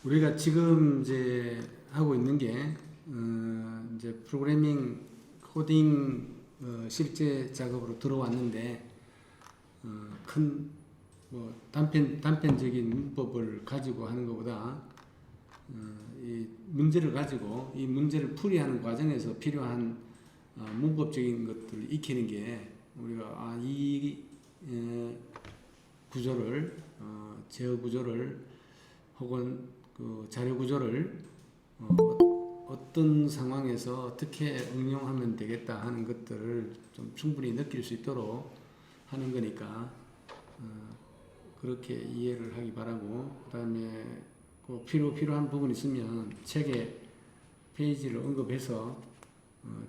우리가 지금 이제 하고 있는 게 이제 프로그래밍 코딩 실제 작업으로 들어왔는데 큰 뭐 단편적인 문법을 가지고 하는 것보다 이 문제를 가지고 이 문제를 풀이하는 과정에서 필요한 문법적인 것들을 익히는 게 우리가 이 구조를 제어 구조를 혹은 그 자료 구조를 어떤 상황에서 어떻게 응용하면 되겠다 하는 것들을 좀 충분히 느낄 수 있도록 하는 거니까 그렇게 이해를 하기 바라고, 그 다음에 그 필요한 부분 있으면 책에 페이지를 언급해서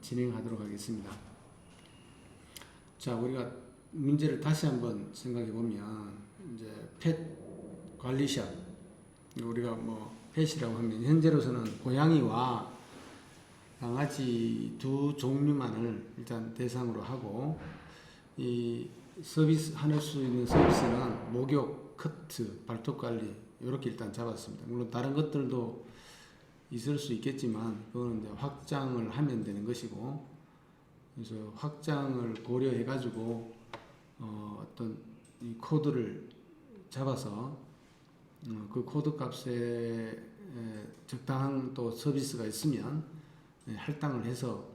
진행하도록 하겠습니다. 자, 우리가 문제를 다시 한번 생각해 보면 이제 펫 관리샵, 우리가 뭐 펫이라고 하면 현재로서는 고양이와 강아지 두 종류만을 일단 대상으로 하고, 이 서비스 할 수 있는 서비스는 목욕, 커트, 발톱 관리 이렇게 일단 잡았습니다. 물론 다른 것들도 있을 수 있겠지만 그거는 이제 확장을 하면 되는 것이고, 그래서 확장을 고려해 가지고 어떤 이 코드를 잡아서 그 코드 값에 적당한 또 서비스가 있으면 할당을 해서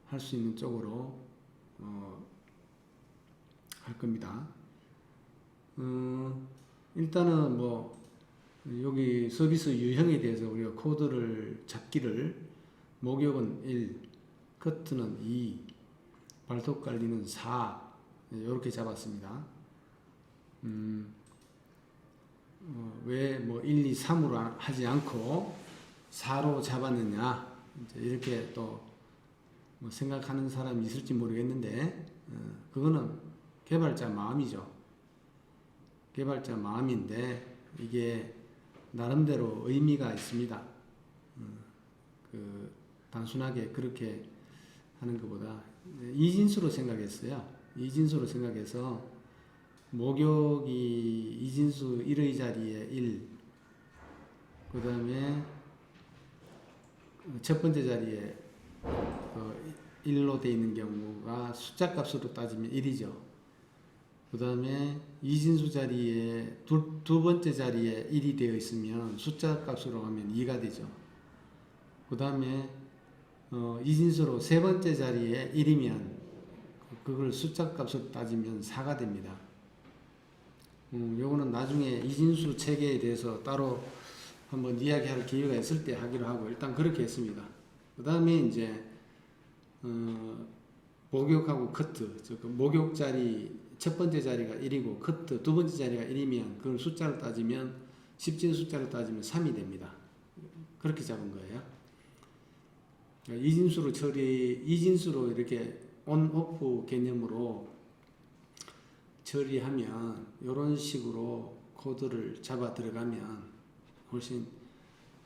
할 수 있는 쪽으로 할 겁니다. 일단은 뭐 여기 서비스 유형에 대해서 우리가 코드를 잡기를 목욕은 1, 커트는 2, 발톱 관리는 4 이렇게 잡았습니다. 왜 뭐 1, 2, 3으로 하지 않고 4로 잡았느냐, 이렇게 또 뭐 생각하는 사람이 있을지 모르겠는데 그거는 개발자 마음이죠. 개발자 마음인데 이게 나름대로 의미가 있습니다. 그 단순하게 그렇게 하는 것보다 이진수로 생각했어요. 이진수로 생각해서 목욕이 이진수 1의 자리에 1, 그 다음에 첫 번째 자리에 1로 되어 있는 경우가 숫자 값으로 따지면 1이죠. 그 다음에 이진수 자리에 두 번째 자리에 1이 되어 있으면 숫자 값으로 하면 2가 되죠. 그 다음에 이진수로 세 번째 자리에 1이면 그걸 숫자 값으로 따지면 4가 됩니다. 요거는 나중에 이진수 체계에 대해서 따로 한번 이야기할 기회가 있을 때 하기로 하고 일단 그렇게 했습니다. 그 다음에 이제 목욕하고 커트, 즉 목욕 자리 첫 번째 자리가 1이고 커트 두 번째 자리가 1이면 그걸 숫자로 따지면 10진 숫자로 따지면 3이 됩니다. 그렇게 잡은 거예요. 이진수로 이렇게 온 오프 개념으로 처리하면 이런 식으로 코드를 잡아 들어가면 훨씬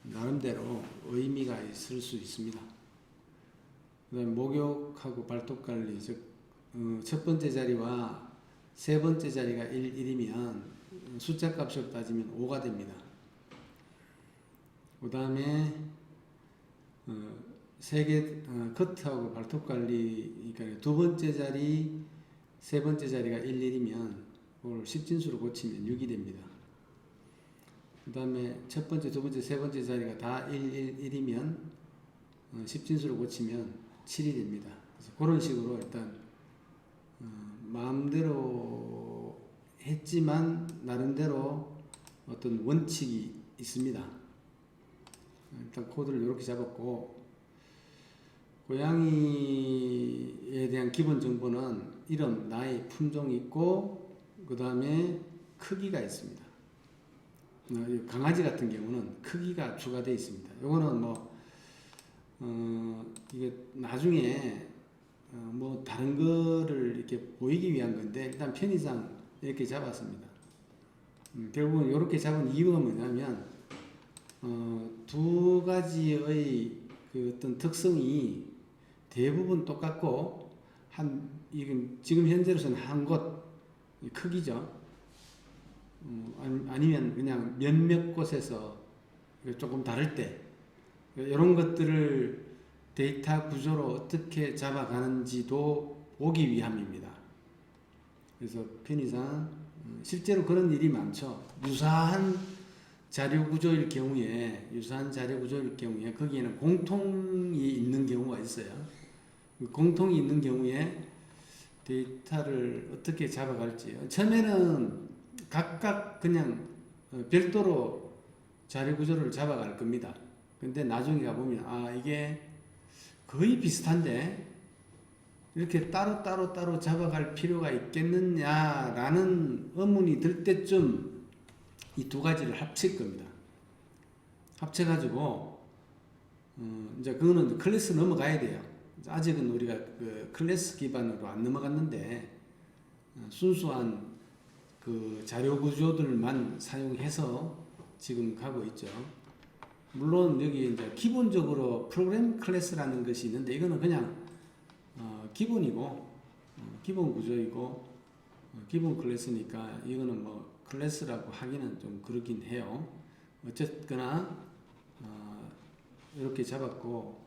나름대로 의미가 있을 수 있습니다. 그다음 목욕하고 발톱 관리, 즉 첫 번째 자리와 세 번째 자리가 1이면 숫자 값을 따지면 5가 됩니다. 그 다음에 커트하고 발톱 관리, 그러니까 두 번째 자리, 세 번째 자리가 1이면 그걸 10진수로 고치면 6이 됩니다. 그 다음에 첫 번째, 두 번째, 세 번째 자리가 다 1이면 10진수로 고치면 7이 됩니다. 그래서 그런 식으로 일단 마음대로 했지만 나름대로 어떤 원칙이 있습니다. 일단 코드를 이렇게 잡았고, 고양이에 대한 기본 정보는 이름, 나이, 품종이 있고 그 다음에 크기가 있습니다. 강아지 같은 경우는 크기가 추가되어 있습니다. 요거는 뭐 이게 나중에 뭐 다른 거를 이렇게 보이기 위한 건데 일단 편의상 이렇게 잡았습니다. 결국은 이렇게 잡은 이유가 뭐냐면 두 가지의 그 어떤 특성이 대부분 똑같고 지금 현재로서는 한 곳 크기죠. 아니면 그냥 몇몇 곳에서 조금 다를 때 이런 것들을 데이터 구조로 어떻게 잡아가는지도 보기 위함입니다. 그래서 편의상 실제로 그런 일이 많죠. 유사한 자료 구조일 경우에 거기에는 공통이 있는 경우가 있어요. 공통이 있는 경우에 데이터를 어떻게 잡아갈지 처음에는 각각 그냥 별도로 자료 구조를 잡아갈 겁니다. 근데 나중에 가보면 이게 거의 비슷한데 이렇게 따로 잡아갈 필요가 있겠느냐라는 의문이 들 때쯤 이 두 가지를 합칠 겁니다. 합쳐가지고 이제 그거는 클래스 넘어가야 돼요. 아직은 우리가 그 클래스 기반으로 안 넘어갔는데 순수한 그 자료 구조들만 사용해서 지금 가고 있죠. 물론 여기 이제 기본적으로 프로그램 클래스라는 것이 있는데 이거는 그냥 기본이고 기본 구조이고 기본 클래스니까 이거는 뭐 클래스라고 하기는 좀 그렇긴 해요. 어쨌거나 이렇게 잡았고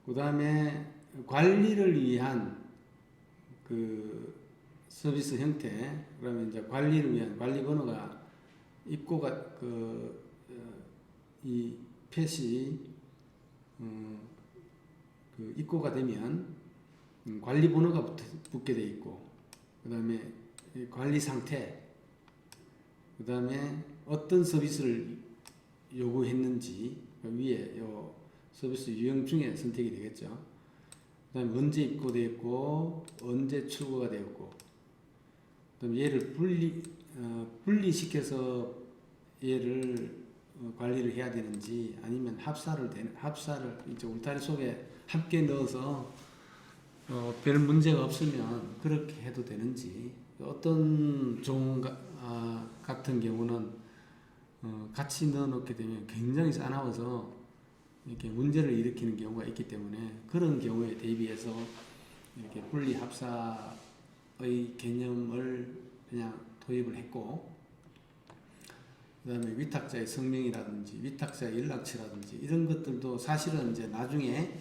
그 다음에 관리를 위한 그 서비스 형태 그러면 이제 관리를 위한 관리 번호가 입고가 이 펫이 그 입고가 되면 관리 번호가 붙게 돼 있고 그 다음에 관리 상태 그 다음에 어떤 서비스를 요구했는지 위에 요 서비스 유형 중에 선택이 되겠죠. 그 다음에 언제 입고되었고 언제 출고가 되었고 그 다음에 얘를 분리시켜서 얘를 관리를 해야 되는지 아니면 합사를 이제 울타리 속에 함께 넣어서 별 문제가 없으면 그렇게 해도 되는지 어떤 종 같은 경우는 같이 넣어놓게 되면 굉장히 사나워서 이렇게 문제를 일으키는 경우가 있기 때문에 그런 경우에 대비해서 이렇게 분리 합사의 개념을 그냥 도입을 했고 그 다음에 위탁자의 성명이라든지 위탁자의 연락처라든지 이런 것들도 사실은 이제 나중에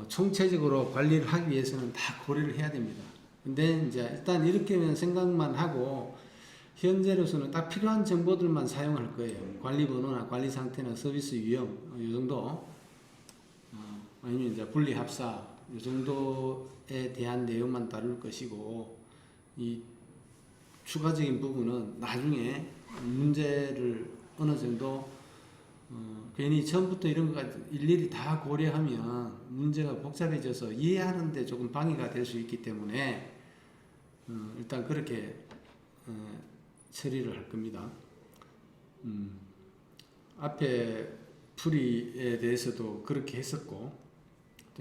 총체적으로 관리를 하기 위해서는 다 고려를 해야 됩니다. 근데 이제 일단 이렇게만 생각만 하고 현재로서는 딱 필요한 정보들만 사용할 거예요. 관리 번호나 관리 상태나 서비스 유형 이 정도 아니면 이제 분리 합사 이 정도에 대한 내용만 다룰 것이고 이 추가적인 부분은 나중에 문제를 어느 정도 괜히 처음부터 이런 거 일일이 다 고려하면 문제가 복잡해져서 이해하는데 조금 방해가 될 수 있기 때문에 일단 그렇게 처리를 할 겁니다. 앞에 풀이에 대해서도 그렇게 했었고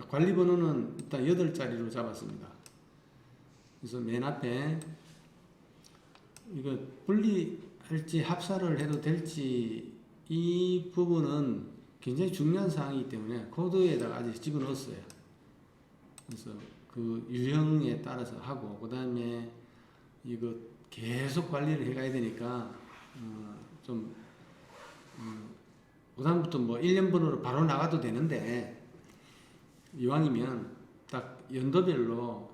관리 번호는 일단 8자리로 잡았습니다. 그래서 맨 앞에 이거 분리할지 합사를 해도 될지 이 부분은 굉장히 중요한 사항이기 때문에 코드에다가 아직 집어넣었어요. 그래서 그 유형에 따라서 하고 그 다음에 이거 계속 관리를 해가야 되니까 그 다음부터 뭐 1년 번호로 바로 나가도 되는데 이왕이면 딱 연도별로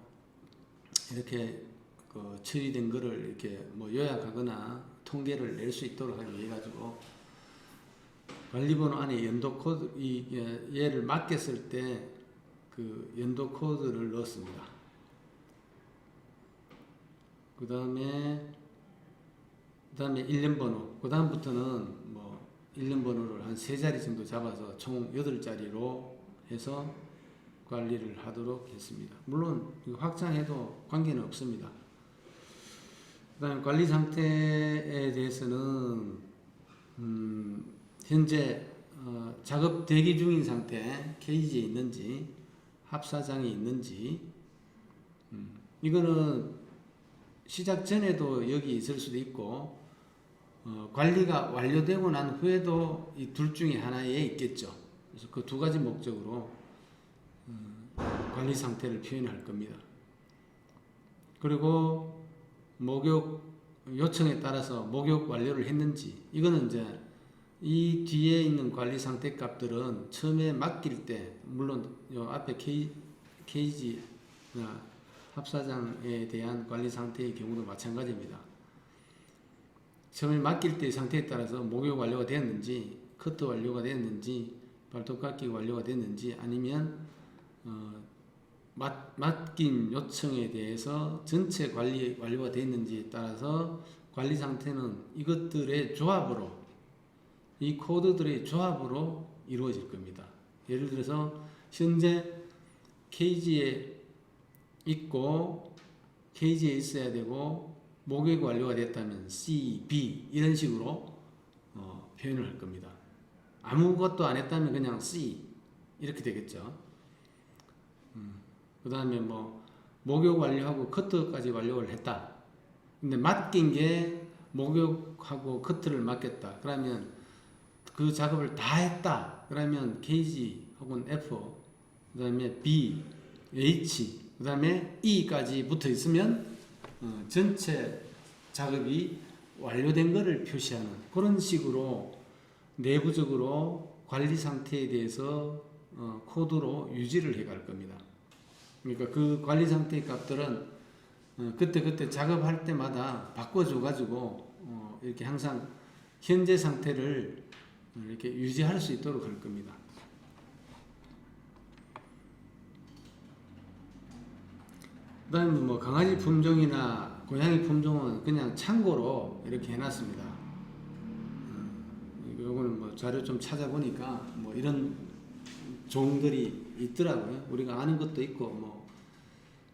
이렇게 그 처리된 거를 이렇게 뭐 요약하거나 통계를 낼 수 있도록 하기 위해 가지고 관리번호 안에 연도 코드 얘를 맡겼을 때 그 연도 코드를 넣었습니다. 그 다음에 1년 번호 그 다음부터는 뭐 1년 번호를 한 3자리 정도 잡아서 총 8자리로 해서 관리를 하도록 했습니다. 물론 확장해도 관계는 없습니다. 그 다음에 관리 상태에 대해서는 현재 작업 대기 중인 상태 케이지에 있는지 합사장에 있는지 이거는 시작 전에도 여기 있을 수도 있고 관리가 완료되고 난 후에도 이 둘 중에 하나에 있겠죠. 그래서 그 두 가지 목적으로 관리 상태를 표현할 겁니다. 그리고 목욕 요청에 따라서 목욕 완료를 했는지 이거는 이제 이 뒤에 있는 관리 상태 값들은 처음에 맡길 때, 물론 요 앞에 케이지나 합사장에 대한 관리 상태의 경우도 마찬가지입니다. 처음에 맡길 때의 상태에 따라서 목욕 완료가 되었는지, 커트 완료가 되었는지, 발톱 깎기 완료가 됐는지, 아니면 맡긴 요청에 대해서 전체 관리 완료가 됐는지에 따라서 관리 상태는 이것들의 조합으로, 이 코드들의 조합으로 이루어질 겁니다. 예를 들어서 현재 케이지에 있고 케이지에 있어야 되고 목욕이 완료가 됐다면 C, B 이런 식으로 표현을 할 겁니다. 아무것도 안 했다면 그냥 C 이렇게 되겠죠. 그 다음에 뭐 목욕 완료하고 커트까지 완료를 했다. 근데 맡긴 게 목욕하고 커트를 맡겼다. 그러면 그 작업을 다 했다. 그러면 KG 혹은 F, 그 다음에 B, H, 그 다음에 E까지 붙어 있으면 전체 작업이 완료된 것을 표시하는 그런 식으로 내부적으로 관리 상태에 대해서 코드로 유지를 해갈 겁니다. 그러니까 그 관리 상태의 값들은 그때 작업할 때마다 바꿔줘 가지고 이렇게 항상 현재 상태를 이렇게 유지할 수 있도록 할 겁니다. 그 다음에 뭐 강아지 품종이나 고양이 품종은 그냥 참고로 이렇게 해놨습니다. 요거는 뭐 자료 좀 찾아보니까 뭐 이런 종들이 있더라고요. 우리가 아는 것도 있고 뭐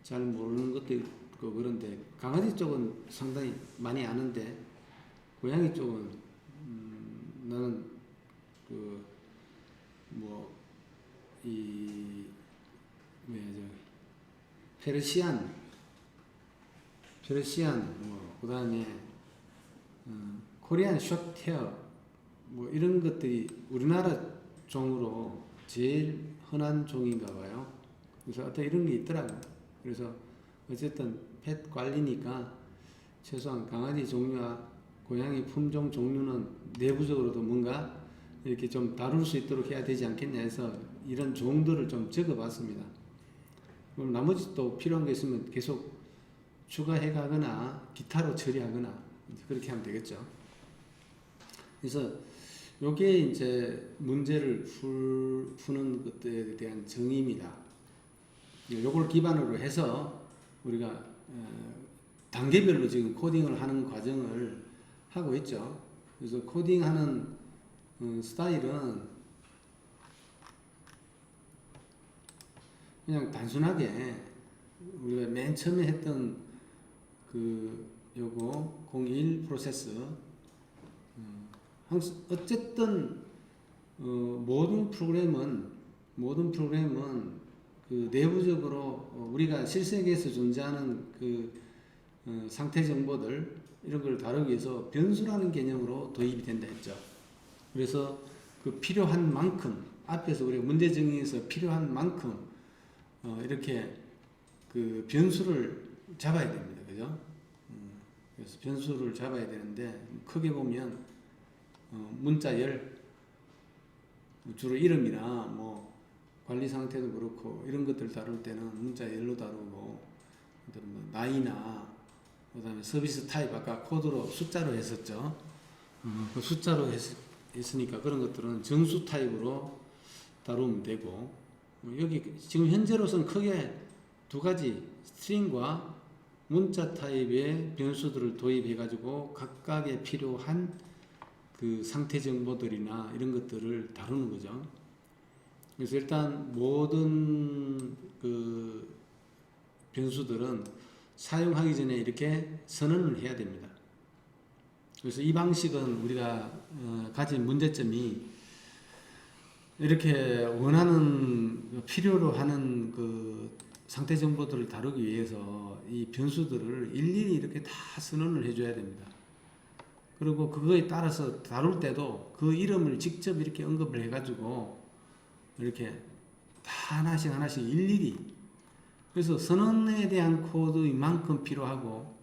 잘 모르는 것도 있고 그런데 강아지 쪽은 상당히 많이 아는데 고양이 쪽은 나는 그 뭐 이 페르시안 뭐 그다음에 코리안 숏헤어 뭐 이런 것들이 우리나라 종으로 제일 흔한 종인가 봐요. 그래서 어떤 이런 게 있더라고요. 그래서 어쨌든 펫 관리니까 최소한 강아지 종류와 고양이 품종 종류는 내부적으로도 뭔가 이렇게 좀 다룰 수 있도록 해야 되지 않겠냐 해서 이런 종들을 좀 적어 봤습니다. 그럼 나머지 또 필요한 게 있으면 계속 추가해 가거나 기타로 처리하거나 그렇게 하면 되겠죠. 그래서 요게 이제 문제를 푸는 것들에 대한 정의입니다. 요걸 기반으로 해서 우리가 단계별로 지금 코딩을 하는 과정을 하고 있죠. 그래서 코딩하는 스타일은 그냥 단순하게 우리가 맨 처음에 했던 요거 01 프로세스 어쨌든 모든 프로그램은 그 내부적으로 우리가 실세계에서 존재하는 그 상태 정보들 이런 걸 다루기 위해서 변수라는 개념으로 도입이 된다 했죠. 그래서 그 필요한 만큼 앞에서 우리가 문제 정의에서 필요한 만큼 이렇게 그 변수를 잡아야 됩니다. 그죠? 그래서 변수를 잡아야 되는데 크게 보면 문자열 주로 이름이나 뭐 관리 상태도 그렇고 이런 것들 다룰 때는 문자열로 다루고 뭐 나이나 그다음에 서비스 타입 아까 코드로 숫자로 했었죠. 그 숫자로 했으니까 그런 것들은 정수 타입으로 다루면 되고 여기 지금 현재로서는 크게 두 가지 스트링과 문자 타입의 변수들을 도입해 가지고 각각의 필요한 그 상태 정보들이나 이런 것들을 다루는 거죠. 그래서 일단 모든 그 변수들은 사용하기 전에 이렇게 선언을 해야 됩니다. 그래서 이 방식은 우리가 가진 문제점이 이렇게 원하는 필요로 하는 그 상태 정보들을 다루기 위해서 이 변수들을 일일이 이렇게 다 선언을 해줘야 됩니다. 그리고 그거에 따라서 다룰 때도 그 이름을 직접 이렇게 언급을 해가지고 이렇게 다 하나씩 일일이 그래서 선언에 대한 코드만큼 필요하고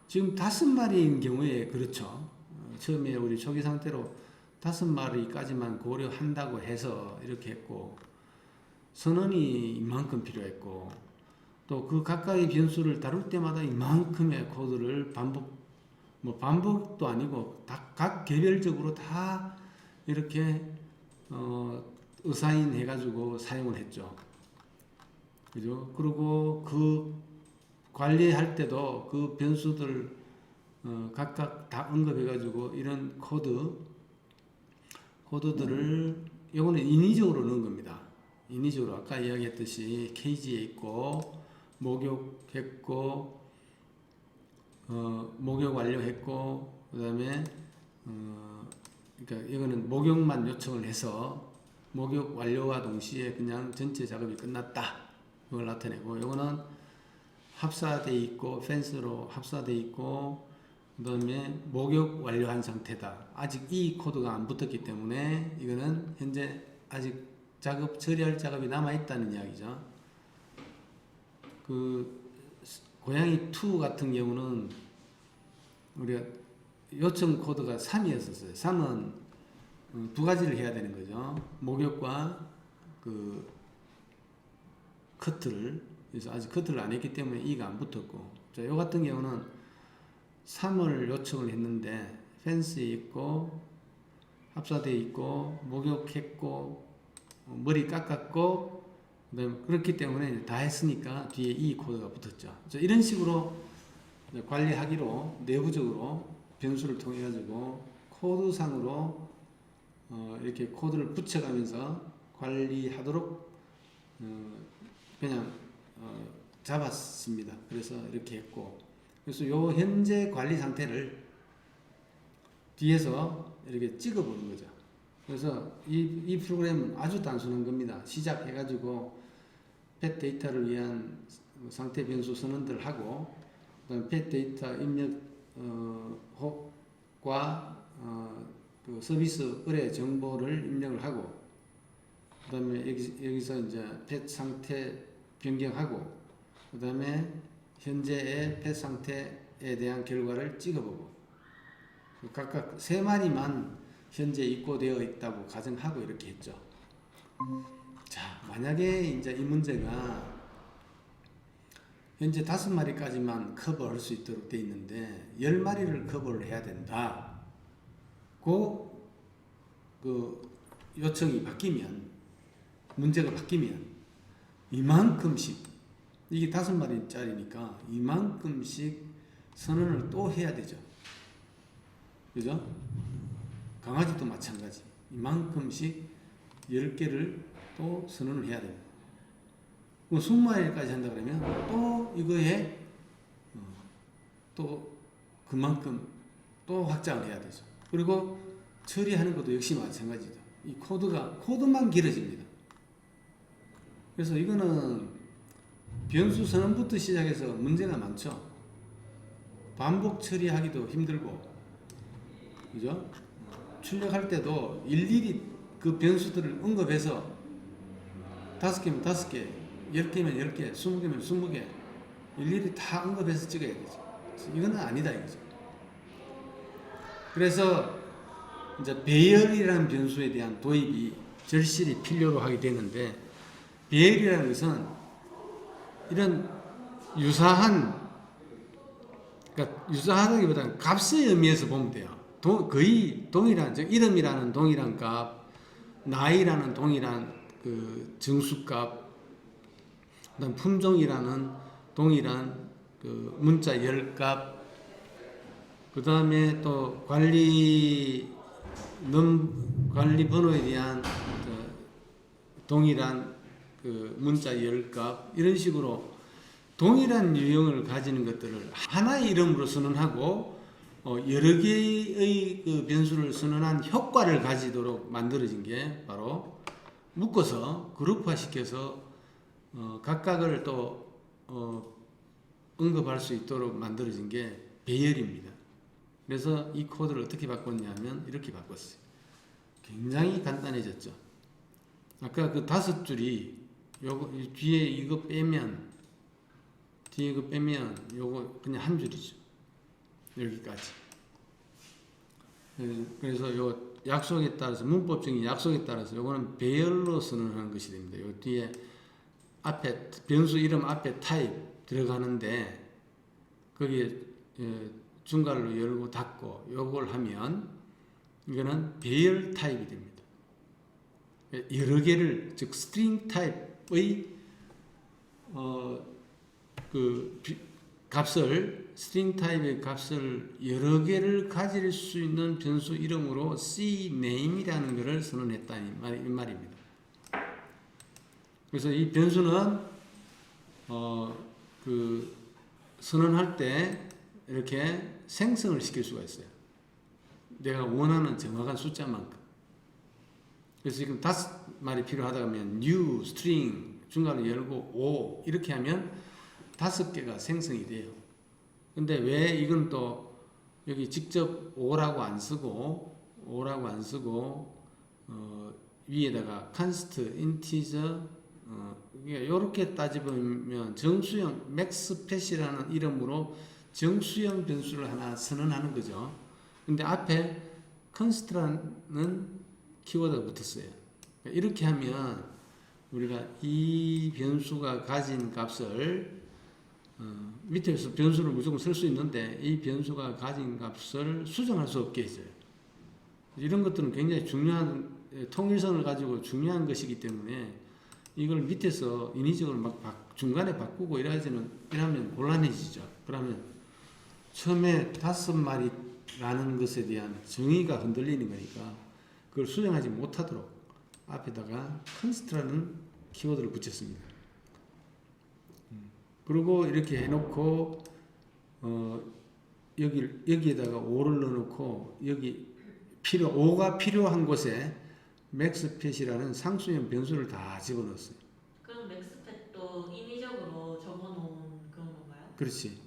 지금 5마리인 경우에 그렇죠. 처음에 우리 초기 상태로 5마리까지만 고려한다고 해서 이렇게 했고, 선언이 이만큼 필요했고, 또 그 각각의 변수를 다룰 때마다 이만큼의 코드를 반복도 아니고 각 개별적으로 다 이렇게 어사인 해가지고 사용을 했죠. 그죠? 그리고 그 관리할 때도 그 변수들 각각 다 언급해가지고 이런 코드들을 요거는 인위적으로 넣은 겁니다. 인위적으로 아까 이야기했듯이 케이지에 있고 목욕했고 목욕 완료했고 그다음에 그러니까 이거는 목욕만 요청을 해서 목욕 완료와 동시에 그냥 전체 작업이 끝났다 이걸 나타내고, 이거는 합사돼 있고 펜스로 합사돼 있고 그다음에 목욕 완료한 상태다. 아직 이 코드가 안 붙었기 때문에 이거는 현재 아직 처리할 작업이 남아 있다는 이야기죠. 그 고양이 2 같은 경우는 우리가 요청 코드가 3이었었어요. 3은 두 가지를 해야 되는 거죠. 목욕과 그 커트를. 그래서 아직 커트를 안 했기 때문에 2가 안 붙었고, 자, 요 같은 경우는 3을 요청을 했는데 펜스에 있고 합사되어 있고 목욕했고 머리 깎았고 그다음에 그렇기 때문에 다 했으니까 뒤에 이 코드가 붙었죠. 이런 식으로 관리하기로 내부적으로 변수를 통해 가지고 코드상으로 이렇게 코드를 붙여가면서 관리하도록 그냥 잡았습니다. 그래서 이렇게 했고, 그래서 요 현재 관리 상태를 뒤에서 이렇게 찍어보는 거죠. 그래서 이 프로그램은 아주 단순한 겁니다. 시작해가지고 펫 데이터를 위한 상태 변수 선언들 하고, 그다음 펫 데이터 입력 혹과 그 서비스 의뢰 정보를 입력을 하고, 그다음에 여기서 이제 펫 상태 변경하고, 그다음에 현재의 펫 상태에 대한 결과를 찍어보고, 각각 3마리만 현재 입고되어 있다고 가정하고 이렇게 했죠. 자, 만약에 이제 이 문제가 현재 5마리까지만 커버할 수 있도록 되어 있는데 10마리를 커버를 해야 된다. 그 요청이 바뀌면, 문제가 바뀌면 이만큼씩, 이게 5마리짜리니까 이만큼씩 선언을 또 해야 되죠. 그죠? 강아지도 마찬가지. 이만큼씩 10개를 또 선언을 해야 됩니다. 20마리까지 한다 그러면 또 이거에 또 그만큼 또 확장을 해야 되죠. 그리고 처리하는 것도 역시 마찬가지죠. 이 코드만 길어집니다. 그래서 이거는 변수 선언부터 시작해서 문제가 많죠. 반복 처리하기도 힘들고, 그죠? 출력할 때도 일일이 그 변수들을 언급해서 5개면 5개, 10개면 10개, 20개면 20개 일일이 다 언급해서 찍어야 되죠. 이거는 아니다 이거죠. 그래서 이제 배열이라는 변수에 대한 도입이 절실히 필요로 하게 되는데, 배열이라는 것은 이런 그러니까 유사하다기보다는 값의 의미에서 보면 돼요. 거의 동일한, 즉 이름이라는 동일한 값, 나이라는 동일한 그 정수값, 그다음 품종이라는 동일한 그 문자 열값, 그 다음에 또 관리 번호에 대한 동일한 그 문자 열값, 이런 식으로 동일한 유형을 가지는 것들을 하나의 이름으로 선언하고 여러 개의 그 변수를 선언한 효과를 가지도록 만들어진 게 바로 묶어서 그룹화 시켜서 각각을 또 언급할 수 있도록 만들어진 게 배열입니다. 그래서 이 코드를 어떻게 바꿨냐면 이렇게 바꿨어요. 굉장히 간단해졌죠. 아까 그 5줄이 요거 뒤에 이거 빼면 요거 그냥 한 줄이죠. 여기까지. 그래서 요 약속에 따라서 문법적인 약속에 따라서 요거는 배열로 선언하는 것이 됩니다. 요 뒤에 앞에 변수 이름 앞에 타입 들어가는데 거기에 중괄호 열고 닫고 요걸 하면 이거는 배열 타입이 됩니다. 여러 개를 즉 스트링 타입의 값을 스트링 타입의 값을 여러 개를 가질 수 있는 변수 이름으로 cname이라는 것을 선언했다 이 말입니다. 그래서 이 변수는 선언할 때 이렇게 생성을 시킬 수가 있어요. 내가 원하는 정확한 숫자만큼. 그래서 지금 5마리 필요하다면 new string 중간에 열고 o 이렇게 하면 5개가 생성이 돼요. 근데 왜 이건 또 여기 직접 o라고 안 쓰고 위에다가 const integer 이렇게 따져보면 정수형 maxpat이라는 이름으로 정수형 변수를 하나 선언하는 거죠. 근데 앞에 const라는 키워드가 붙었어요. 이렇게 하면 우리가 이 변수가 가진 값을 밑에서 변수를 무조건 쓸 수 있는데 이 변수가 가진 값을 수정할 수 없게 해줘요. 이런 것들은 굉장히 중요한 통일성을 가지고 중요한 것이기 때문에 이걸 밑에서 인위적으로 막 중간에 바꾸고 이러면 곤란해지죠. 그러면 처음에 5마리라는 것에 대한 정의가 흔들리는 거니까 그걸 수정하지 못하도록 앞에다가 const라는 키워드를 붙였습니다. 그리고 이렇게 해놓고 여기에다가 5를 넣어놓고 여기 O가 필요한 곳에 maxpat이라는 상수형 변수를 다 집어넣었어요. 그럼 maxpat도 인위적으로 적어놓은 그런 건가요? 그렇지.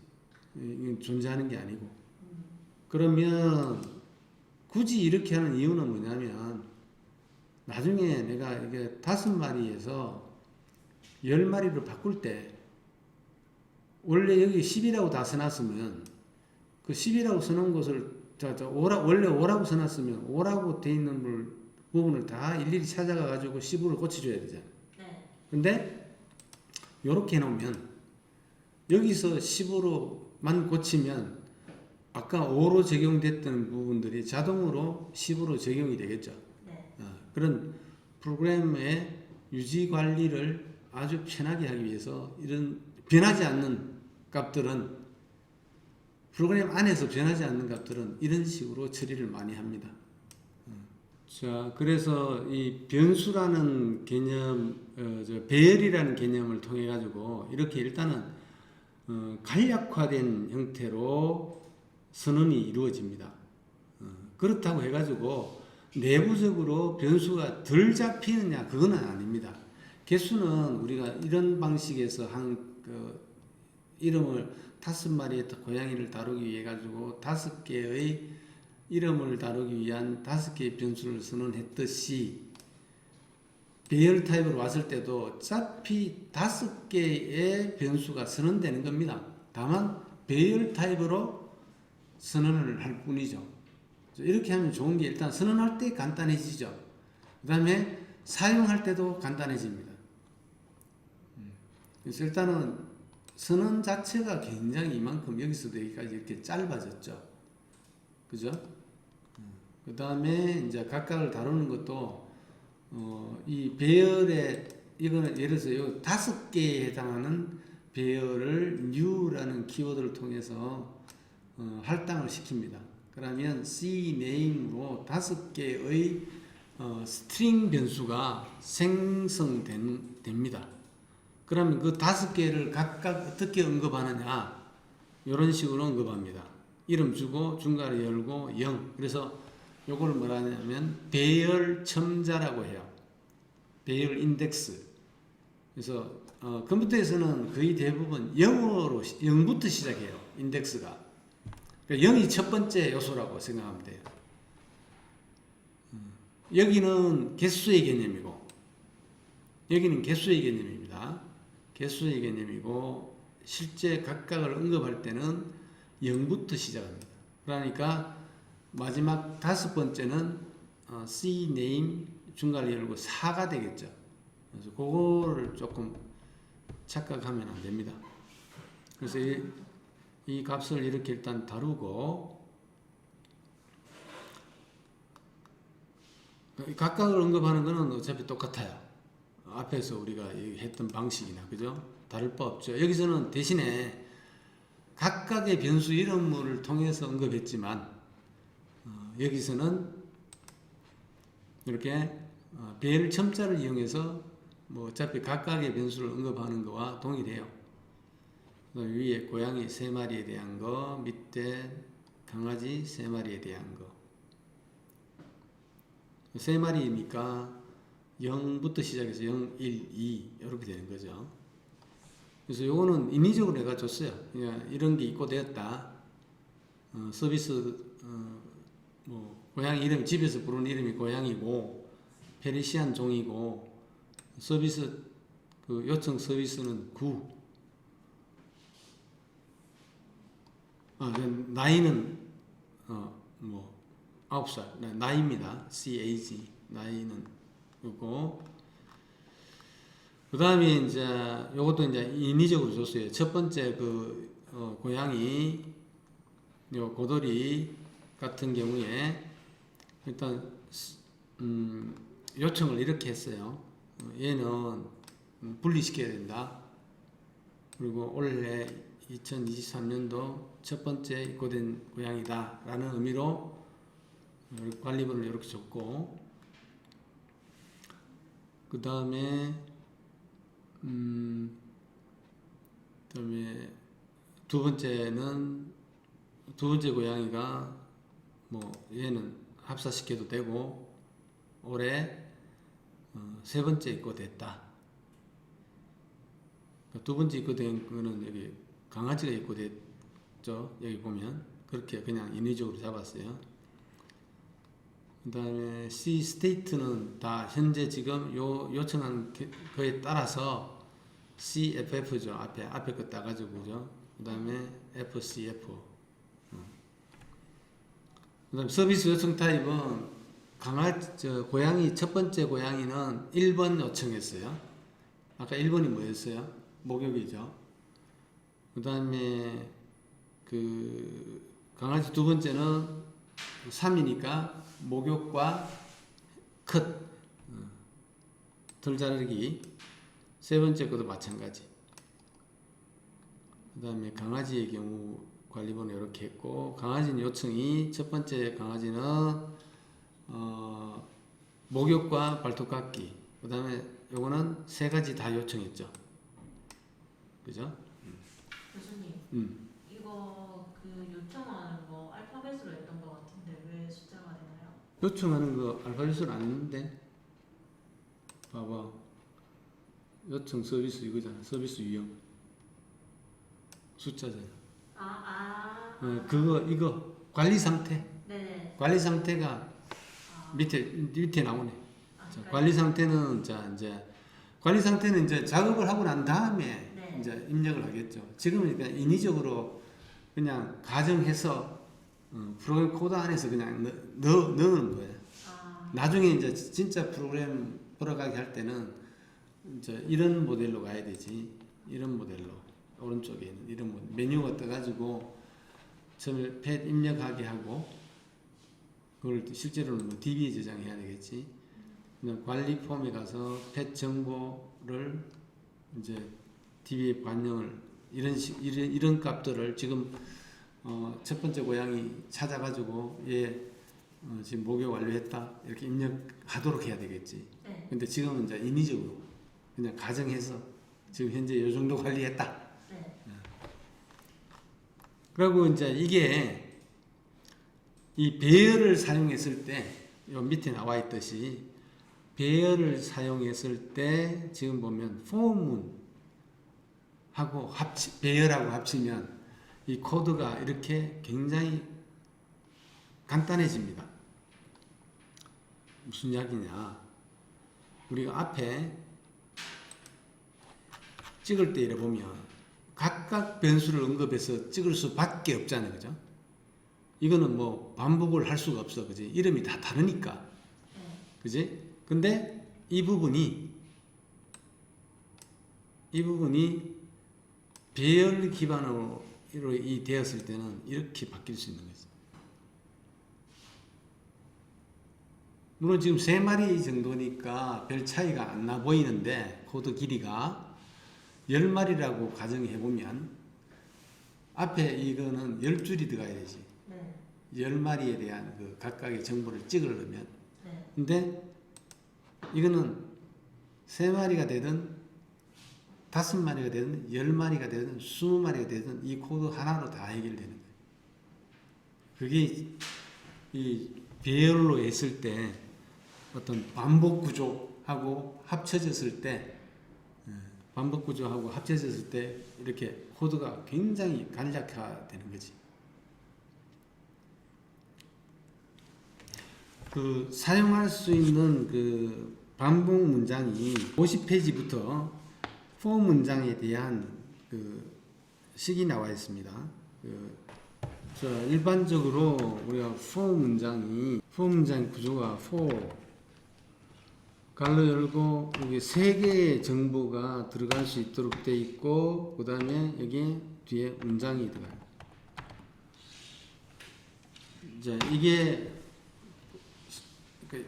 이건 존재하는 게 아니고. 그러면 굳이 이렇게 하는 이유는 뭐냐면 나중에 내가 이게 5마리에서 10마리로 바꿀 때 원래 여기 10이라고 다 써놨으면 그 10이라고 써놓은 것을 원래 5라고 써놨으면 5라고 돼 있는 부분을 다 일일이 찾아가 가지고 10으로 고쳐줘야 되잖아. 네. 근데 요렇게 해놓으면 여기서 10으로만 고치면 아까 5로 적용됐던 부분들이 자동으로 10으로 적용이 되겠죠. 네. 그런 프로그램의 유지 관리를 아주 편하게 하기 위해서 이런 변하지 않는 값들은 프로그램 안에서 변하지 않는 값들은 이런 식으로 처리를 많이 합니다. 자, 그래서 이 변수라는 개념, 배열이라는 개념을 통해 가지고 이렇게 일단은 간략화된 형태로 선언이 이루어집니다. 그렇다고 해가지고 내부적으로 변수가 덜 잡히느냐 그건 아닙니다. 개수는 우리가 이런 방식에서 이름을 5마리의 고양이를 다루기 위해 가지고 5개의 이름을 다루기 위한 5개의 변수를 선언했듯이 배열 타입으로 왔을 때도 어차피 5개의 변수가 선언되는 겁니다. 다만 배열 타입으로 선언을 할 뿐이죠. 이렇게 하면 좋은 게 일단 선언할 때 간단해지죠. 그 다음에 사용할 때도 간단해집니다. 그래서 일단은 선언 자체가 굉장히 이만큼 여기서도 여기까지 이렇게 짧아졌죠. 그죠? 그 다음에 이제 각각을 다루는 것도 이 배열에 이거는 예를 들어서 요 5개에 해당하는 배열을 new라는 키워드를 통해서 할당을 시킵니다. 그러면 cname으로 5개의 스트링 변수가 생성됩니다. 그러면 그 5개를 각각 어떻게 언급하느냐 이런 식으로 언급합니다. 이름 주고 중괄호 열고 0. 그래서 요걸 뭐라 하냐면 배열 첨자라고 해요. 배열 인덱스. 그래서 컴퓨터에서는 거의 대부분 0부터 시작해요. 인덱스가. 그러니까 0이 첫 번째 요소라고 생각하면 돼요. 여기는 개수의 개념이고 여기는 개수의 개념입니다. 개수의 개념이고 실제 각각을 언급할 때는 0부터 시작합니다. 그러니까 마지막 5번째는 C name 중괄호 열고 4가 되겠죠. 그래서 그거를 조금 착각하면 안 됩니다. 그래서 이 값을 이렇게 일단 다루고 각각을 언급하는 것은 어차피 똑같아요. 앞에서 우리가 했던 방식이나 그죠? 다를 바 없죠. 여기서는 대신에 각각의 변수 이름을 통해서 언급했지만 여기서는 이렇게 배열 첨자를 이용해서 뭐 어차피 각각의 변수를 언급하는 거와 동일해요. 위에 고양이 3마리에 대한 거, 밑에 강아지 3마리에 대한 거. 3마리니까 0부터 시작해서 0, 1, 2 이렇게 되는 거죠. 그래서 요거는 인위적으로 내가 줬어요. 그냥 이런 게 입고되었다. 서비스 뭐 고양이 이름 집에서 부르는 이름이 고양이고 페르시안 종이고 서비스 그 요청 서비스는 9. 나이는 뭐 9살 나이입니다. CAG 나이는 그리고 그 다음에 이제 요것도 이제 인위적으로 줬어요. 첫 번째 그 고양이 요 고돌이 같은 경우에 일단 요청을 이렇게 했어요. 얘는 분리시켜야 된다. 그리고 올해 2023년도 첫 번째 입고된 고양이다 라는 의미로 관리번호를 이렇게 줬고 그 다음에 두 번째 고양이가 뭐 얘는 합사시켜도 되고 올해 세 번째 입고됐다. 두 번째 입고된 거는 여기 강아지가 입고됐죠. 여기 보면 그렇게 그냥 인위적으로 잡았어요. 그 다음에 C 스테이트는 다 현재 지금 요청한 거에 따라서 CFF죠. 앞에 거 따가지고 그죠. 그 다음에 FCF. 그 다음 서비스 요청 타입은 고양이 첫 번째 고양이는 1번 요청했어요. 아까 1번이 뭐였어요? 목욕이죠. 그 다음에 그 강아지 두 번째는 3이니까 목욕과 컷, 털 자르기. 세 번째 것도 마찬가지. 그 다음에 강아지의 경우 관리번호 이렇게 했고 강아지는 요청이 첫 번째 강아지는 목욕과 발톱 깎기. 그 다음에 요거는 세 가지 다 요청했죠. 그죠? 교수님, 이거 그 요청하는 거 알파벳으로 했던 것 같은데 왜 숫자가 되나요? 요청하는 거 알파벳으로 안 했는데 봐봐. 요청 서비스 이거잖아. 서비스 유형 숫자잖아. 이거 관리 상태. 네네. 관리 상태가 밑에 나오네. 자, 관리 상태는 이제 작업을 하고 난 다음에 네. 이제 입력을 하겠죠. 지금은 그냥 인위적으로 그냥 가정해서 프로그램 코드 안에서 그냥 넣는 거예요. 나중에 이제 진짜 프로그램 돌아가게 할 때는 이제 이런 모델로 가야 되지. 이런 모델로 오른쪽에 있는 이런 메뉴가 떠가지고 처음에 펫 입력하게 하고 그걸 실제로는 뭐 DB에 저장해야 되겠지. 그냥 관리 폼에 가서 펫 정보를 이제 DB에 반영을 이런 값들을 지금 첫 번째 고양이 찾아가지고 얘 지금 목욕 완료했다 이렇게 입력하도록 해야 되겠지. 네. 근데 지금은 이제 인위적으로 그냥 가정해서 지금 현재 요 정도 관리했다. 네. 그리고 이제 이게 이 배열을 사용했을 때 요 밑에 나와 있듯이 배열을 사용했을 때 지금 보면 포문하고 배열하고 합치면 이 코드가 이렇게 굉장히 간단해집니다. 무슨 이야기냐? 우리가 앞에 찍을 때 이래 보면 각각 변수를 언급해서 찍을 수밖에 없잖아요, 그죠? 이거는 뭐 반복을 할 수가 없어, 그지? 이름이 다 다르니까 그지? 근데 이 부분이 배열 기반으로 이 되었을 때는 이렇게 바뀔 수 있는 거죠. 물론 지금 3마리 정도니까 별 차이가 안 나 보이는데 코드 길이가 10마리라고 가정해 보면 앞에 이거는 10줄이 들어가야 되지. 네. 10마리에 대한 그 각각의 정보를 찍으려면. 네. 근데 이거는 3마리가 되든 5마리가 되든 10마리가 되든 20마리가 되든 이 코드 하나로 다 해결되는 거예요. 그게 이 배열로 했을 때 어떤 반복 구조하고 합쳐졌을 때 이렇게 코드가 굉장히 간략화되는 거지. 그 사용할 수 있는 그 반복 문장이 50페이지부터 for 문장에 대한 그 식이 나와 있습니다. 일반적으로 우리가 for 문장 구조가 for 갈로 열고 여기 3개의 정보가 들어갈 수 있도록 되어 있고 그 다음에 여기 뒤에 문장이 들어가요. 이제 이게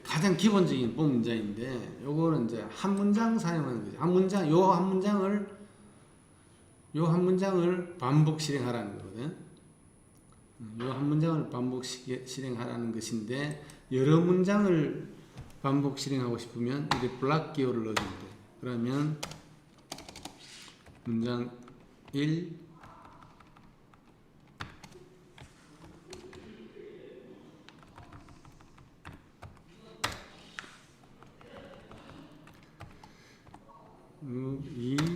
가장 기본적인 for 문장인데 요거는 이제 한 문장 사용하는 거죠. 요 한 문장을 반복 실행하라는 거거든. 요 한 문장을 반복 실행하라는 것인데 여러 문장을 반복 실행하고 싶으면 이제 블락 기호를 넣어주면 돼. 그러면 문장 1 2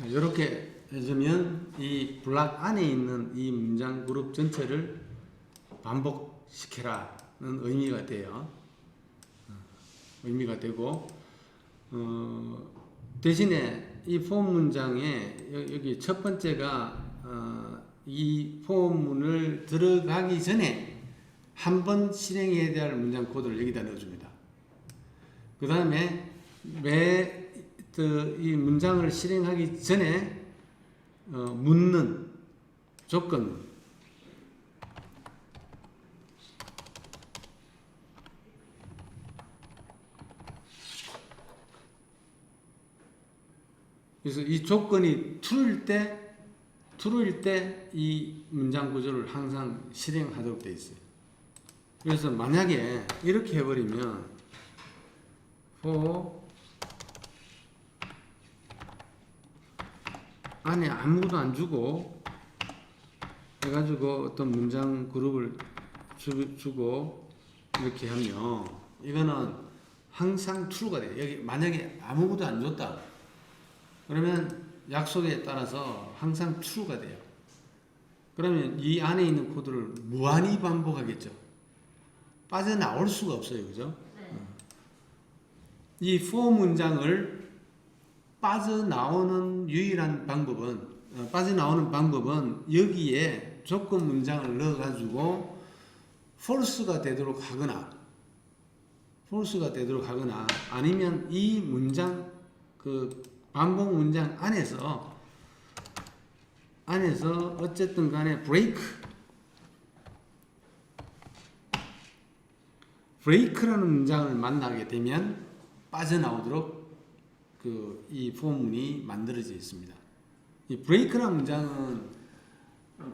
이렇게 해주면 이 블락 안에 있는 이 문장 그룹 전체를 반복시켜라는 의미가 돼요. 의미가 되고 대신에 이 포럼 문장에 여기 첫 번째가 이 포럼문을 들어가기 전에 한 번 실행해야 될 문장 코드를 여기다 넣어줍니다. 그 다음에 이 문장을 실행하기 전에 묻는 조건 그래서 이 조건이 true일 때 이 문장 구조를 항상 실행하도록 되어 있어요. 그래서 만약에 이렇게 해버리면 for 안에 아무것도 안 주고 해가지고 어떤 문장 그룹을 주고 이렇게 하면 이거는 항상 true가 돼요. 여기 만약에 아무것도 안 줬다 그러면 약속에 따라서 항상 true가 돼요. 그러면 이 안에 있는 코드를 무한히 반복하겠죠. 빠져나올 수가 없어요. 그죠? 네. 이 for 문장을 빠져나오는 유일한 방법은 여기에 조건 문장을 넣어가지고 false가 되도록 하거나 아니면 이 문장 그 반복 문장 안에서 어쨌든 간에 break라는 문장을 만나게 되면 빠져나오도록 이 포문이 만들어져 있습니다. 이 break라는 문장은